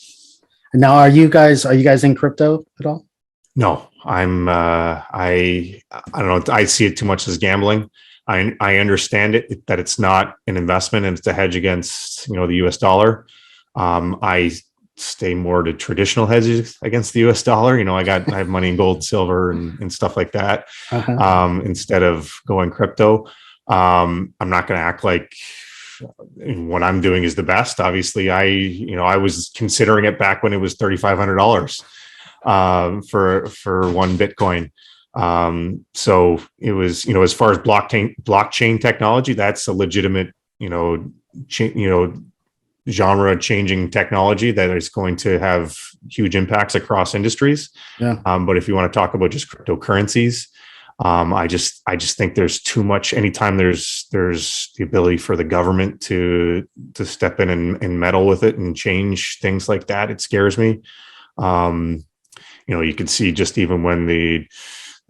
Now, are you guys in crypto at all? No, I don't know. I see it too much as gambling. I understand that it's not an investment and it's a hedge against, the US dollar. I stay more to traditional hedges against the US dollar. I have money in gold, silver, and stuff like that. Instead of going crypto. I'm not going to act like what I'm doing is the best. Obviously, I was considering it back when it was $3,500 for one Bitcoin. So it was, as far as blockchain technology, that's a legitimate, genre changing technology that is going to have huge impacts across industries. But if you want to talk about just cryptocurrencies, I just think there's too much. Anytime there's the ability for the government to step in and meddle with it and change things like that, it scares me. You can see just even when the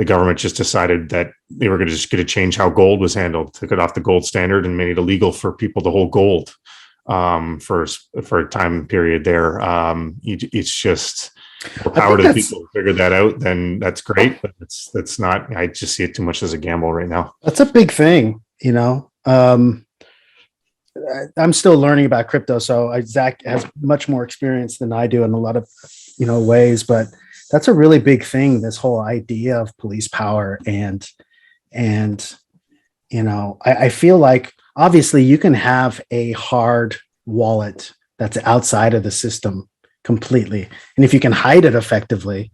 government just decided that they were going to change how gold was handled, took it off the gold standard and made it illegal for people to hold gold for a time period there. It's just more power to the people who figured that out. Then that's great, but that's not. I just see it too much as a gamble right now. That's a big thing, I'm still learning about crypto, so Zach has much more experience than I do in a lot of ways, but that's a really big thing, this whole idea of police power. And I feel like obviously you can have a hard wallet that's outside of the system completely. And if you can hide it effectively,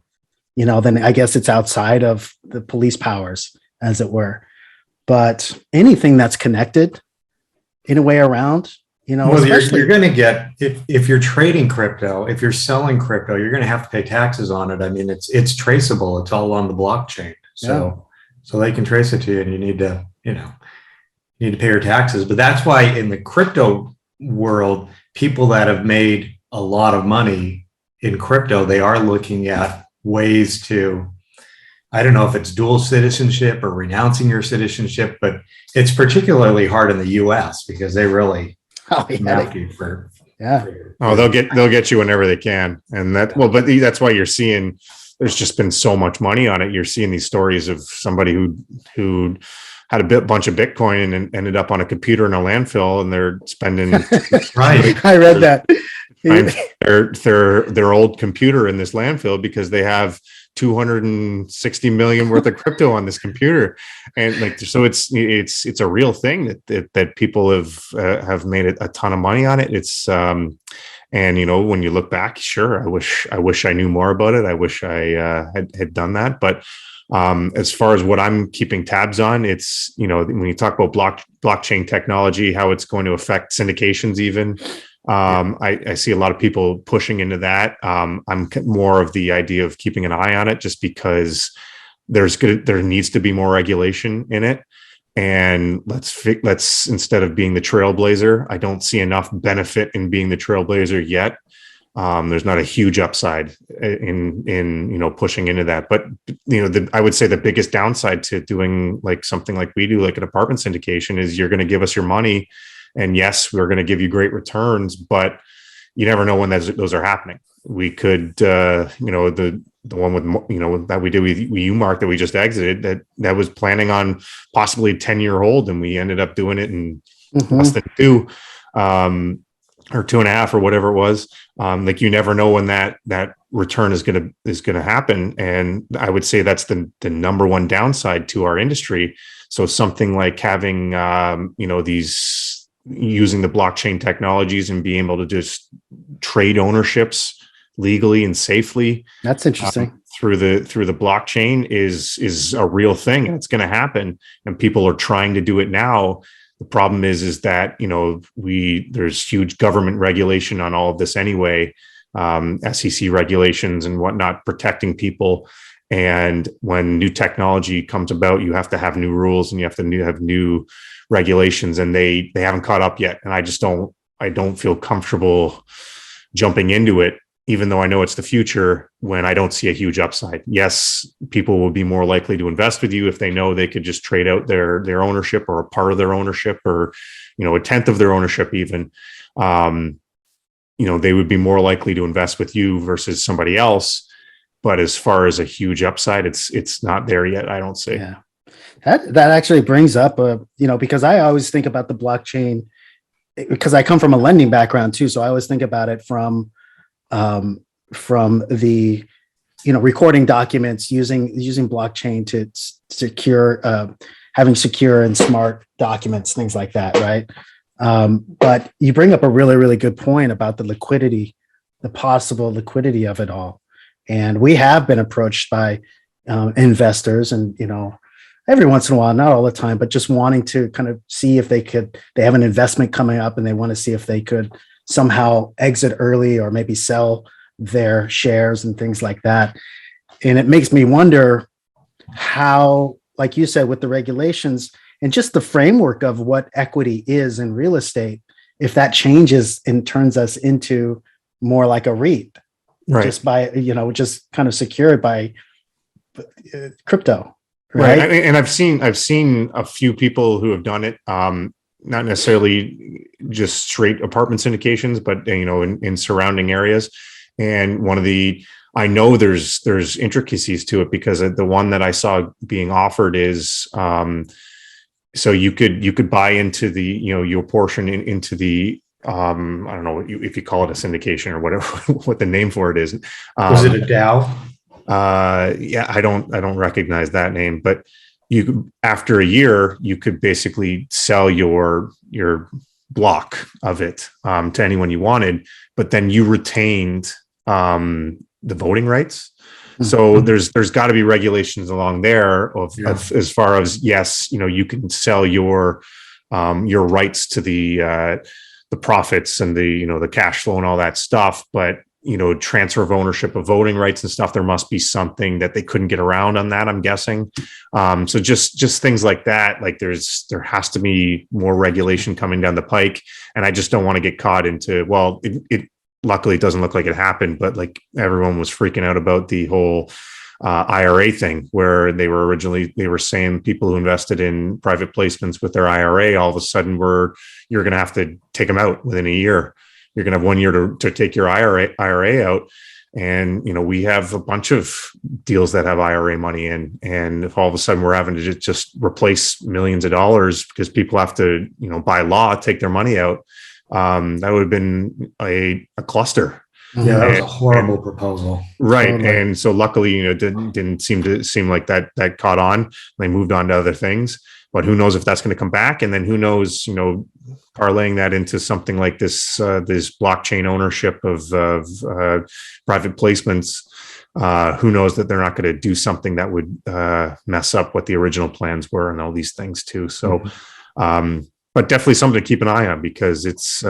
then I guess it's outside of the police powers, as it were. But anything that's connected in a way around, well, you're going to get, if you're trading crypto, if you're selling crypto, you're going to have to pay taxes on it. I mean, it's traceable. It's all on the blockchain. So they can trace it to you, and you need to pay your taxes. But that's why in the crypto world, people that have made a lot of money in crypto, they are looking at ways to, I don't know if it's dual citizenship or renouncing your citizenship, but it's particularly hard in the US because they really they'll get you whenever they can. And but that's why you're seeing there's just been so much money on it. You're seeing these stories of somebody who had a bunch of Bitcoin and ended up on a computer in a landfill, and they're spending right. I read that. their old computer in this landfill because they have 260 million worth of crypto on this computer. And so it's a real thing that people have made a ton of money on it. It's and when you look back, sure, I wish I knew more about it. I wish I had done that. But as far as what I'm keeping tabs on, it's, when you talk about blockchain technology, how it's going to affect syndications even. I see a lot of people pushing into that. I'm more of the idea of keeping an eye on it, just because there needs to be more regulation in it. And let's instead of being the trailblazer, I don't see enough benefit in being the trailblazer yet. There's not a huge upside in pushing into that, but I would say the biggest downside to doing like something like we do, like an apartment syndication, is you're going to give us your money. And yes, we're going to give you great returns, but you never know when those are happening. We could, the one with, that we did with UMark that we just exited, that was planning on possibly a 10-year hold, and we ended up doing it in less than 2 or 2.5 or whatever it was. You never know when that return is going to happen. And I would say that's the number one downside to our industry. So something like having, these using the blockchain technologies and being able to just trade ownerships legally and safely. That's interesting. Through the blockchain is a real thing, and it's going to happen. And people are trying to do it now. The problem is that, there's huge government regulation on all of this anyway, SEC regulations and whatnot, protecting people. And when new technology comes about, you have to have new rules and you have to have new regulations, and they haven't caught up yet. And I don't feel comfortable jumping into it, even though I know it's the future, when I don't see a huge upside. Yes, people will be more likely to invest with you if they know they could just trade out their ownership or a part of their ownership, or, a tenth of their ownership even. They would be more likely to invest with you versus somebody else. But as far as a huge upside, it's not there yet, I don't see. Yeah. That actually brings up because I always think about the blockchain, because I come from a lending background too. So I always think about it from the, recording documents, using blockchain to secure, having secure and smart documents, things like that. Right. But you bring up a really, really good point about the liquidity, the possible liquidity of it all. And we have been approached by investors, and, every once in a while, not all the time, but just wanting to kind of see if they have an investment coming up and they want to see if they could somehow exit early or maybe sell their shares and things like that. And it makes me wonder how, like you said, with the regulations and just the framework of what equity is in real estate, if that changes and turns us into more like a REIT, right, just by, just kind of secured by crypto. Right. And I've seen a few people who have done it, not necessarily just straight apartment syndications, but, in surrounding areas. And I know there's intricacies to it, because the one that I saw being offered is, so you could buy into the, your portion into the, I don't know if you call it a syndication or whatever, what the name for it is. Was it a DAO? Yeah, I don't recognize that name, but after a year, you could basically sell your block of it to anyone you wanted, but then you retained the voting rights. Mm-hmm. So there's got to be regulations along there of as far as, yes, you can sell your rights to the profits and the cash flow and all that stuff, but transfer of ownership of voting rights and stuff, there must be something that they couldn't get around on that, I'm guessing. So just things like that, like there has to be more regulation coming down the pike. And I just don't want to get caught into, well, it luckily it doesn't look like it happened, but like everyone was freaking out about the whole IRA thing, where they were saying people who invested in private placements with their IRA, all of a sudden you're going to have to take them out within a year. You're going to have 1 year to take your IRA out. And, we have a bunch of deals that have IRA money in. And if all of a sudden we're having to just replace millions of dollars because people have to, by law, take their money out, that would have been a cluster. Yeah, that was a horrible proposal. Right. Totally. And so luckily, it didn't seem like that caught on. They moved on to other things. But who knows if that's going to come back? And then who knows, parlaying that into something like this blockchain ownership of private placements. Who knows that they're not going to do something that would mess up what the original plans were and all these things too. So, but definitely something to keep an eye on, because it's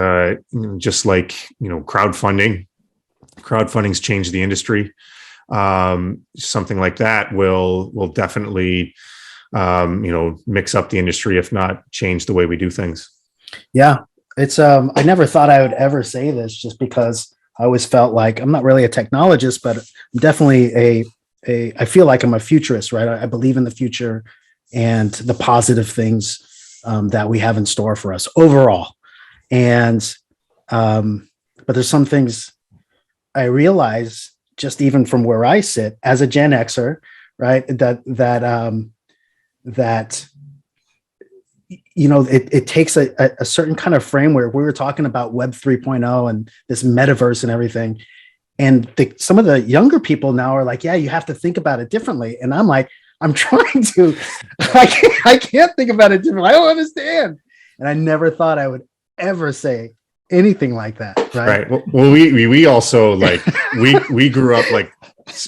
just like, crowdfunding. Crowdfunding's changed the industry. Something like that will definitely mix up the industry, if not change the way we do things. Yeah. It's, I never thought I would ever say this, just because I always felt like I'm not really a technologist, but I'm definitely I feel like I'm a futurist, right? I believe in the future and the positive things that we have in store for us overall. And, but there's some things I realize, just even from where I sit as a Gen Xer, right? That it takes a certain kind of framework. We were talking about Web 3.0 and this metaverse and everything. And some of the younger people now are like, yeah, you have to think about it differently. And I'm like, I'm trying to, I can't think about it differently. I don't understand. And I never thought I would ever say anything like that, right? Right. Well, we also like we grew up like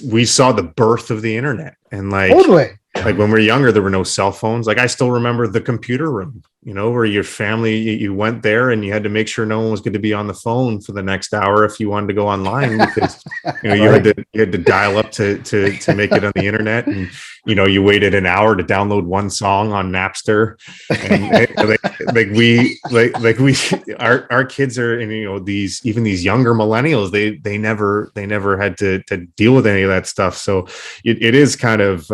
we saw the birth of the internet, and Totally. like when we were younger, there were no cell phones. Like I still remember the computer room, where your family, you went there and you had to make sure no one was going to be on the phone for the next hour if you wanted to go online, because you had to dial up to make it on the internet, and you waited an hour to download one song on Napster, and our kids are, and these younger millennials, they never had to deal with any of that stuff. So it is kind of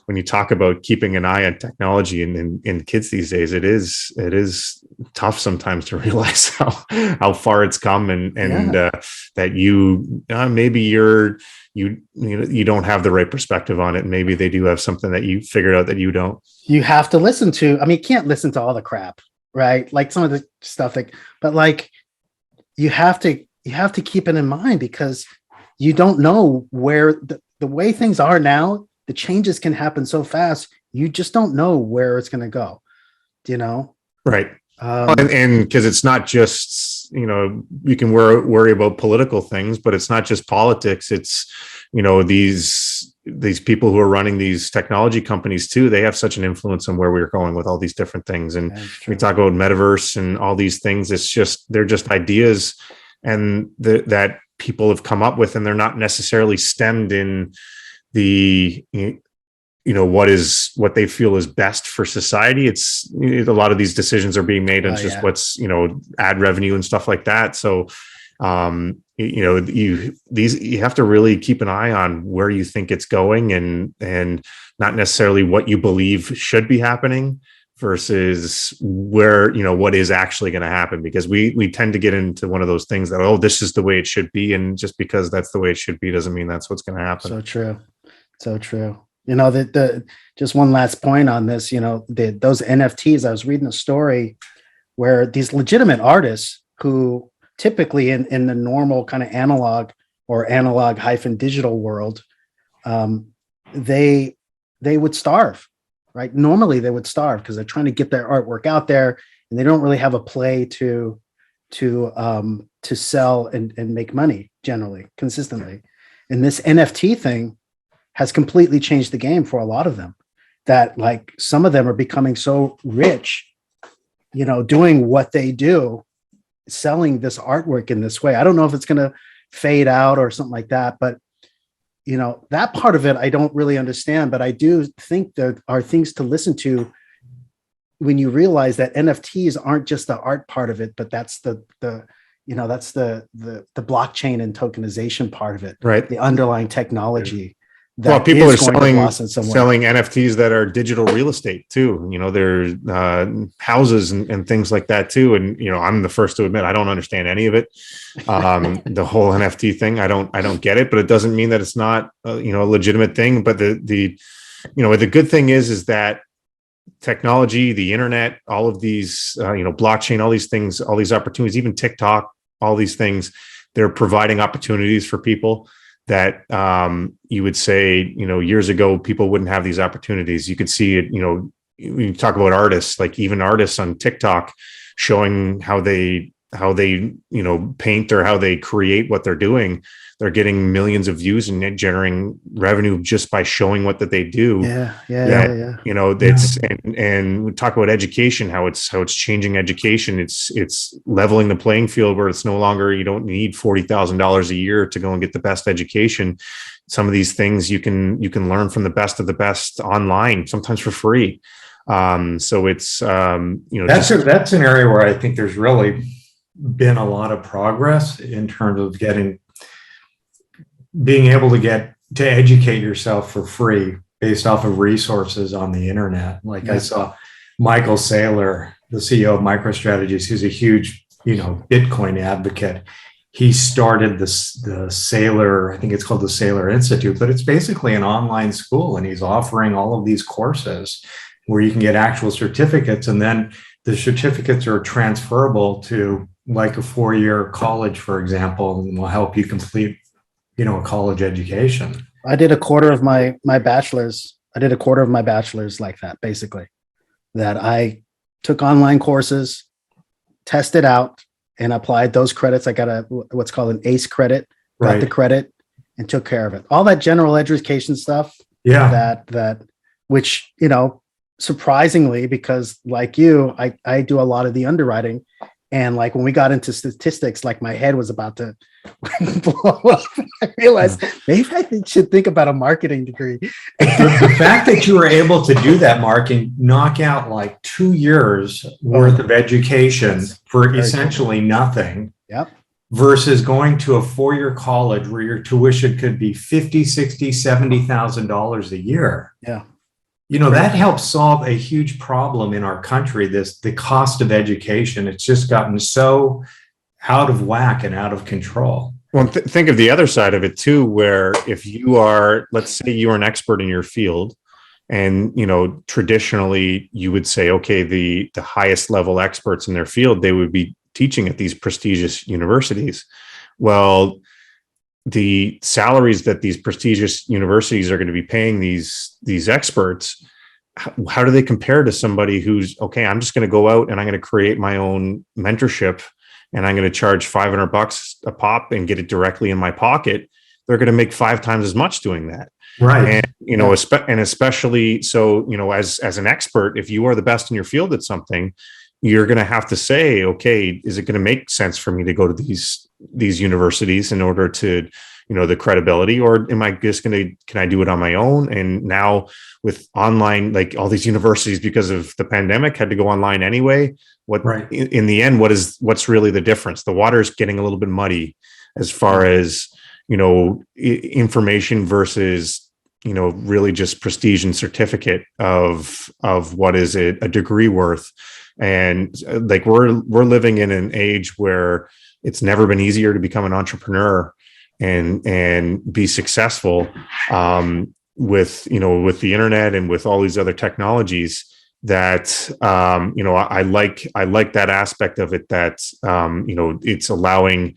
when you talk about keeping an eye on technology in kids these days, it is tough sometimes to realize how far it's come, and that maybe you don't have the right perspective on it. Maybe they do have something that you figured out that you don't. You have to listen to, you can't listen to all the crap, right? Like some of the stuff but like you have to keep it in mind, because you don't know where the way things are now. The changes can happen so fast. You just don't know where it's going to go, Right. And because it's not just, you can worry about political things, but it's not just politics. It's, these people who are running these technology companies too, they have such an influence on where we're going with all these different things. And we talk about metaverse and all these things. They're just ideas and that people have come up with, and they're not necessarily stemmed in the what they feel is best for society. It's a lot of these decisions are being made on what's ad revenue and stuff like that. So you have to really keep an eye on where you think it's going, and not necessarily what you believe should be happening versus where what is actually going to happen, because we tend to get into one of those things that, this is the way it should be, and just because that's the way it should be doesn't mean that's what's going to happen. So true. Just one last point on this, those NFTs, I was reading a story where these legitimate artists who typically in the normal kind of analog or analog-digital world, they would starve, right? Normally they would starve because they're trying to get their artwork out there, and they don't really have a play to sell and make money generally, consistently. And this NFT thing has completely changed the game for a lot of them, that like some of them are becoming so rich, doing what they do, selling this artwork in this way. I don't know if it's going to fade out or something like that, but that part of it, I don't really understand, but I do think there are things to listen to when you realize that NFTs aren't just the art part of it, but that's the blockchain and tokenization part of it, right? The underlying technology. Well, people are selling NFTs that are digital real estate too. They're houses and things like that too. And I'm the first to admit I don't understand any of it. The whole NFT thing, I don't get it. But it doesn't mean that it's not a legitimate thing. But the good thing is that technology, the internet, all of these blockchain, all these things, all these opportunities, even TikTok, all these things, they're providing opportunities for people that you would say, years ago, people wouldn't have these opportunities. You could see it, we talk about artists, like even artists on TikTok showing how they paint or how they create what they're doing. They're getting millions of views and generating revenue just by showing what that they do. Yeah. It's and we talk about education, how it's changing education. It's leveling the playing field where it's no longer, you don't need $40,000 a year to go and get the best education. Some of these things you can learn from the best of the best online, sometimes for free. So it's that's an area where I think there's really been a lot of progress in terms of being able to educate yourself for free based off of resources on the internet. Like I saw Michael Saylor, the CEO of MicroStrategies, who's a huge, Bitcoin advocate. He started the Saylor, I think it's called the Saylor Institute, but it's basically an online school, and he's offering all of these courses where you can get actual certificates, and then the certificates are transferable to like a 4-year college, for example, and will help you complete a college education. I did a quarter of my bachelor's. I did a quarter of my bachelor's like that, basically, that I took online courses, tested out and applied those credits. I got what's called an ACE credit, got the credit and took care of it. All that general education stuff. Yeah. That which, surprisingly, because like you, I do a lot of the underwriting. And like when we got into statistics, like my head was about to blow up. I realized maybe I should think about a marketing degree. The fact that you were able to do that, Mark, and knock out like 2 years worth of education for essentially nothing. Yep. Versus going to a 4-year college where your tuition could be $50,000, $60,000, $70,000 a year. Yeah. That helps solve a huge problem in our country. The cost of education, it's just gotten so out of whack and out of control. Well, think of the other side of it too, where if you are, let's say you are an expert in your field, and, traditionally you would say, okay, the highest level experts in their field, they would be teaching at these prestigious universities. Well, the salaries that these prestigious universities are going to be paying these experts, how do they compare to somebody who's, okay, I'm just going to go out and I'm going to create my own mentorship and I'm going to charge $500 a pop and get it directly in my pocket? They're going to make 5 times as much doing that. Right. And, especially so, as an expert, if you are the best in your field at something, you're going to have to say, okay, is it going to make sense for me to go to these universities in order to, the credibility, or am I just can I do it on my own? And now with online, like all these universities, because of the pandemic, had to go online anyway. In the end, what's really the difference? The water is getting a little bit muddy as far as, information versus, really just prestige and certificate of what is a degree worth. And like we're living in an age where it's never been easier to become an entrepreneur and be successful with the internet and with all these other technologies that I like that aspect of it, that it's allowing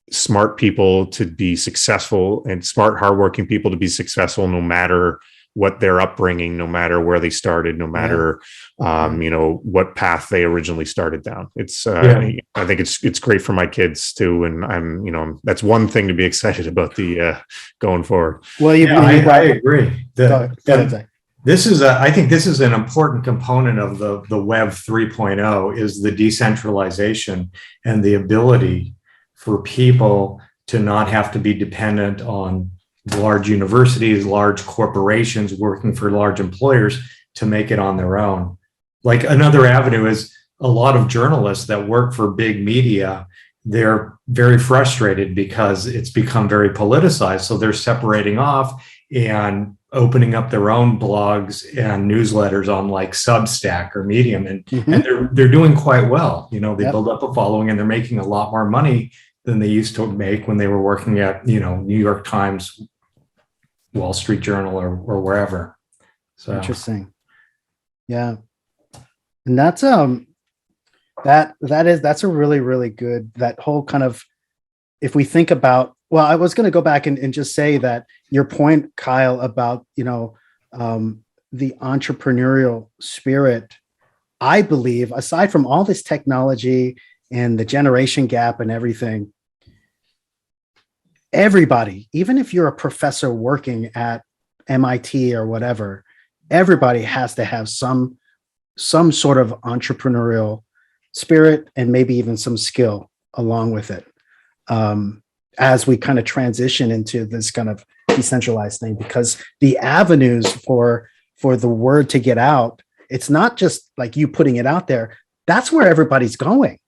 smart people to be successful and smart, hardworking people to be successful no matter what their upbringing, no matter where they started, no matter what path they originally started down. It's I think it's great for my kids too, and I'm that's one thing to be excited about the going forward. Well, I agree. I think this is an important component of the Web 3.0 is the decentralization and the ability for people to not have to be dependent on large universities, large corporations working for large employers to make it on their own. Like another avenue is a lot of journalists that work for big media, they're very frustrated because it's become very politicized. So they're separating off and opening up their own blogs and newsletters on like Substack or Medium. And they're doing quite well. They build up a following and they're making a lot more money than they used to make when they were working at, New York Times, Wall Street Journal, or wherever. So interesting. Yeah. And that's that's a really, really good, that whole kind of, if we think about, well, I was going to go back and just say that your point, Kyle, about, the entrepreneurial spirit, I believe, aside from all this technology and the generation gap and everything, everybody, even if you're a professor working at MIT or whatever, everybody has to have some sort of entrepreneurial spirit and maybe even some skill along with it, as we kind of transition into this kind of decentralized thing, because the avenues for the word to get out, it's not just like you putting it out there. That's where everybody's going,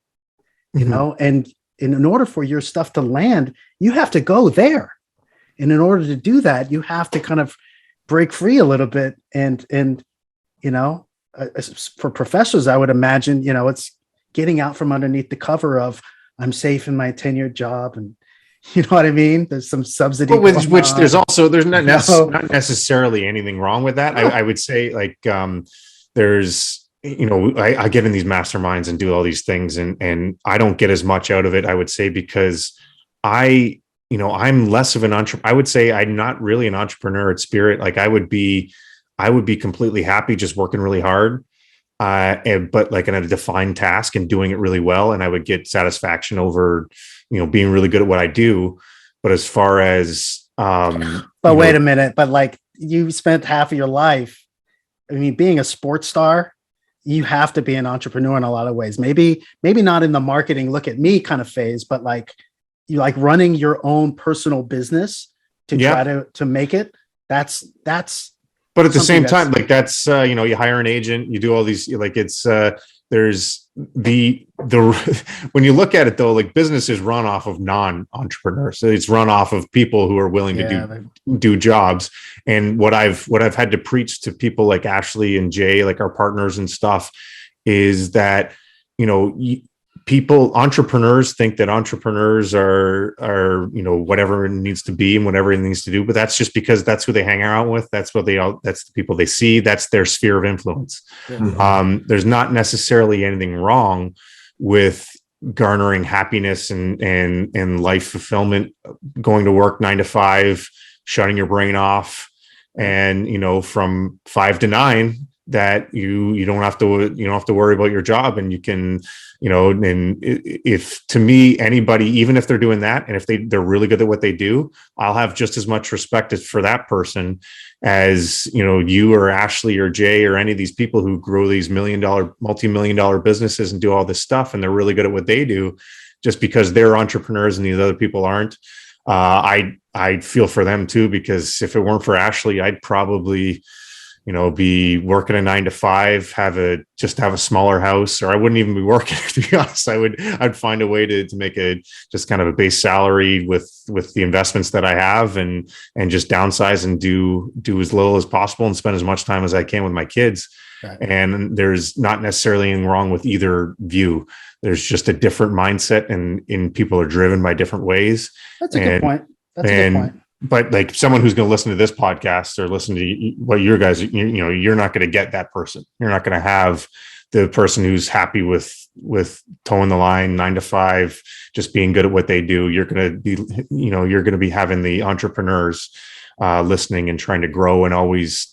and in order for your stuff to land, you have to go there. And in order to do that, you have to kind of break free a little bit. And for professors, I would imagine, it's getting out from underneath the cover of I'm safe in my tenured job. And you know what I mean? There's some subsidy. Which there's not necessarily anything wrong with that. I would say like there's, I get in these masterminds and do all these things and I don't get as much out of it, I would say, because I'm less of an entrepreneur. I would say I'm not really an entrepreneur at spirit. Like I would be completely happy just working really hard but like in a defined task and doing it really well. And I would get satisfaction over, being really good at what I do. But as far as, but wait a minute, but like you spent half of your life, I mean, being a sports star, you have to be an entrepreneur in a lot of ways. Maybe not in the marketing, look at me kind of phase, but like you like running your own personal business to try to make it. That's but at the same time, like that's you hire an agent, you do all these, like it's there's the when you look at it though, like business is run off of non-entrepreneurs. So it's run off of people who are willing to do jobs. And what I've had to preach to people like Ashely and Jay, like our partners and stuff, is that entrepreneurs think that entrepreneurs are whatever it needs to be and whatever it needs to do, but that's just because that's who they hang out with. That's that's the people they see. That's their sphere of influence. Mm-hmm. There's not necessarily anything wrong with garnering happiness and life fulfillment, going to work 9 to 5, shutting your brain off, and from 5 to 9 that you don't have to worry about your job, and you can and if to me anybody, even if they're doing that and if they're really good at what they do, I'll have just as much respect for that person as you or Ashely or Jay or any of these people who grow these multi-million-dollar businesses and do all this stuff and they're really good at what they do. Just because they're entrepreneurs and these other people aren't, I feel for them too, because if it weren't for Ashely, I'd probably be working a 9 to 5, have a smaller house, or I wouldn't even be working, to be honest. I'd find a way to make just kind of a base salary with the investments that I have, and just downsize and do as little as possible and spend as much time as I can with my kids. Right. And there's not necessarily anything wrong with either view. There's just a different mindset, and people are driven by different ways. That's a good point. That's a good point. But like someone who's going to listen to this podcast or listen to what your guys, you're not going to get that person. You're not going to have the person who's happy with towing the line 9 to 5, just being good at what they do. You're going to be, you're going to be having the entrepreneurs listening and trying to grow, and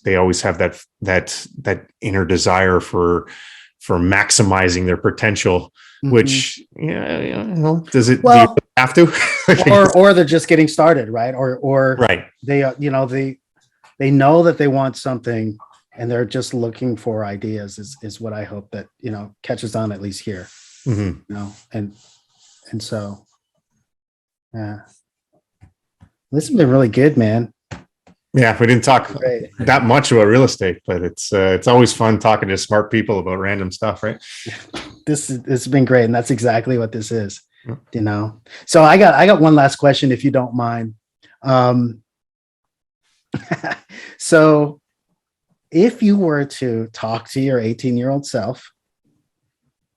they always have that inner desire for maximizing their potential. Mm-hmm. Which does it? Well, do you have to, or they're just getting started, right? Or right? They they know that they want something, and they're just looking for ideas. Is what I hope that catches on at least here. Mm-hmm. And so, yeah, this has been really good, man. Yeah, we didn't talk that much about real estate, but it's always fun talking to smart people about random stuff, right? This has been great, and that's exactly what this is. So I got one last question, if you don't mind. So if you were to talk to your 18-year-old self,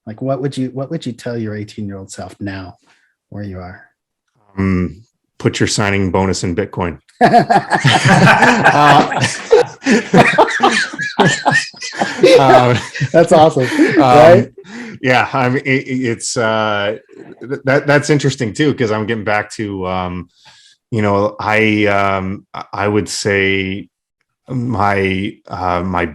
like what would you tell your 18-year-old self now, where you are? Put your signing bonus in Bitcoin. That's awesome, right? Yeah, I mean it's that's interesting too, because I'm getting back to I would say my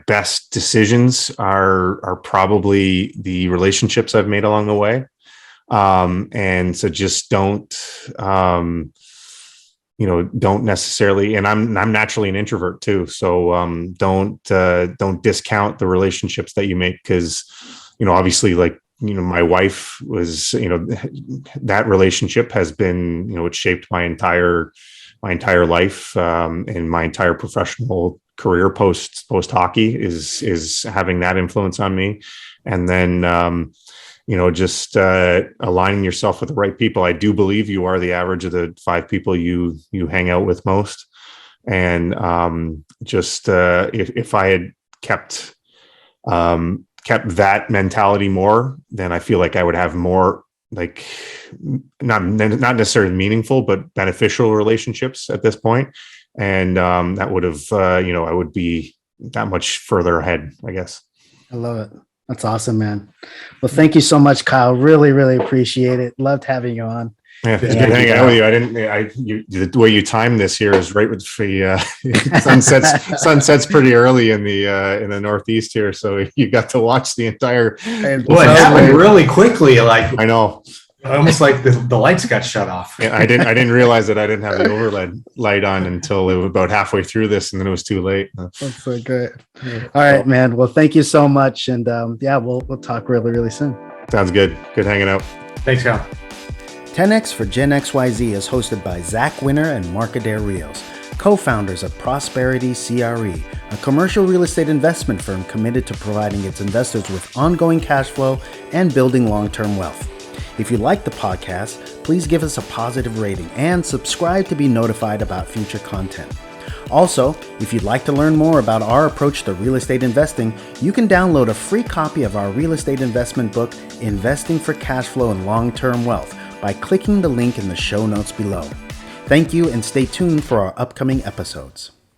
best decisions are probably the relationships I've made along the way, and so just don't necessarily, and I'm naturally an introvert too. So don't discount the relationships that you make, because, obviously, like, my wife was, that relationship has been, it shaped my entire life, and my entire professional career post hockey is having that influence on me. And then, just aligning yourself with the right people. I do believe you are the average of the 5 people you hang out with most. And if I had kept that mentality more, then I feel like I would have more, like, not necessarily meaningful, but beneficial relationships at this point. And that would have, I would be that much further ahead, I guess. I love it. That's awesome, man. Well, thank you so much, Kyle. Really, really appreciate it. Loved having you on. Yeah, it's good hanging out with you. The way you timed this here is right with the sunsets pretty early in the Northeast here, so you got to watch the entire. Well, it happened really quickly. Like I know, almost like the lights got shut off. Yeah, I didn't realize that I didn't have the overhead light on until it was about halfway through this, and then it was too late. That's so great. All right, man. Well, thank you so much, and we'll talk really soon. Sounds good. Good hanging out. Thanks, Cal. 10X for Gen XYZ is hosted by Zach Winter and Mark Adair Rios, co-founders of Prosperity CRE, a commercial real estate investment firm committed to providing its investors with ongoing cash flow and building long-term wealth. If you like the podcast, please give us a positive rating and subscribe to be notified about future content. Also, if you'd like to learn more about our approach to real estate investing, you can download a free copy of our real estate investment book, Investing for Cash Flow and Long-Term Wealth, by clicking the link in the show notes below. Thank you and stay tuned for our upcoming episodes.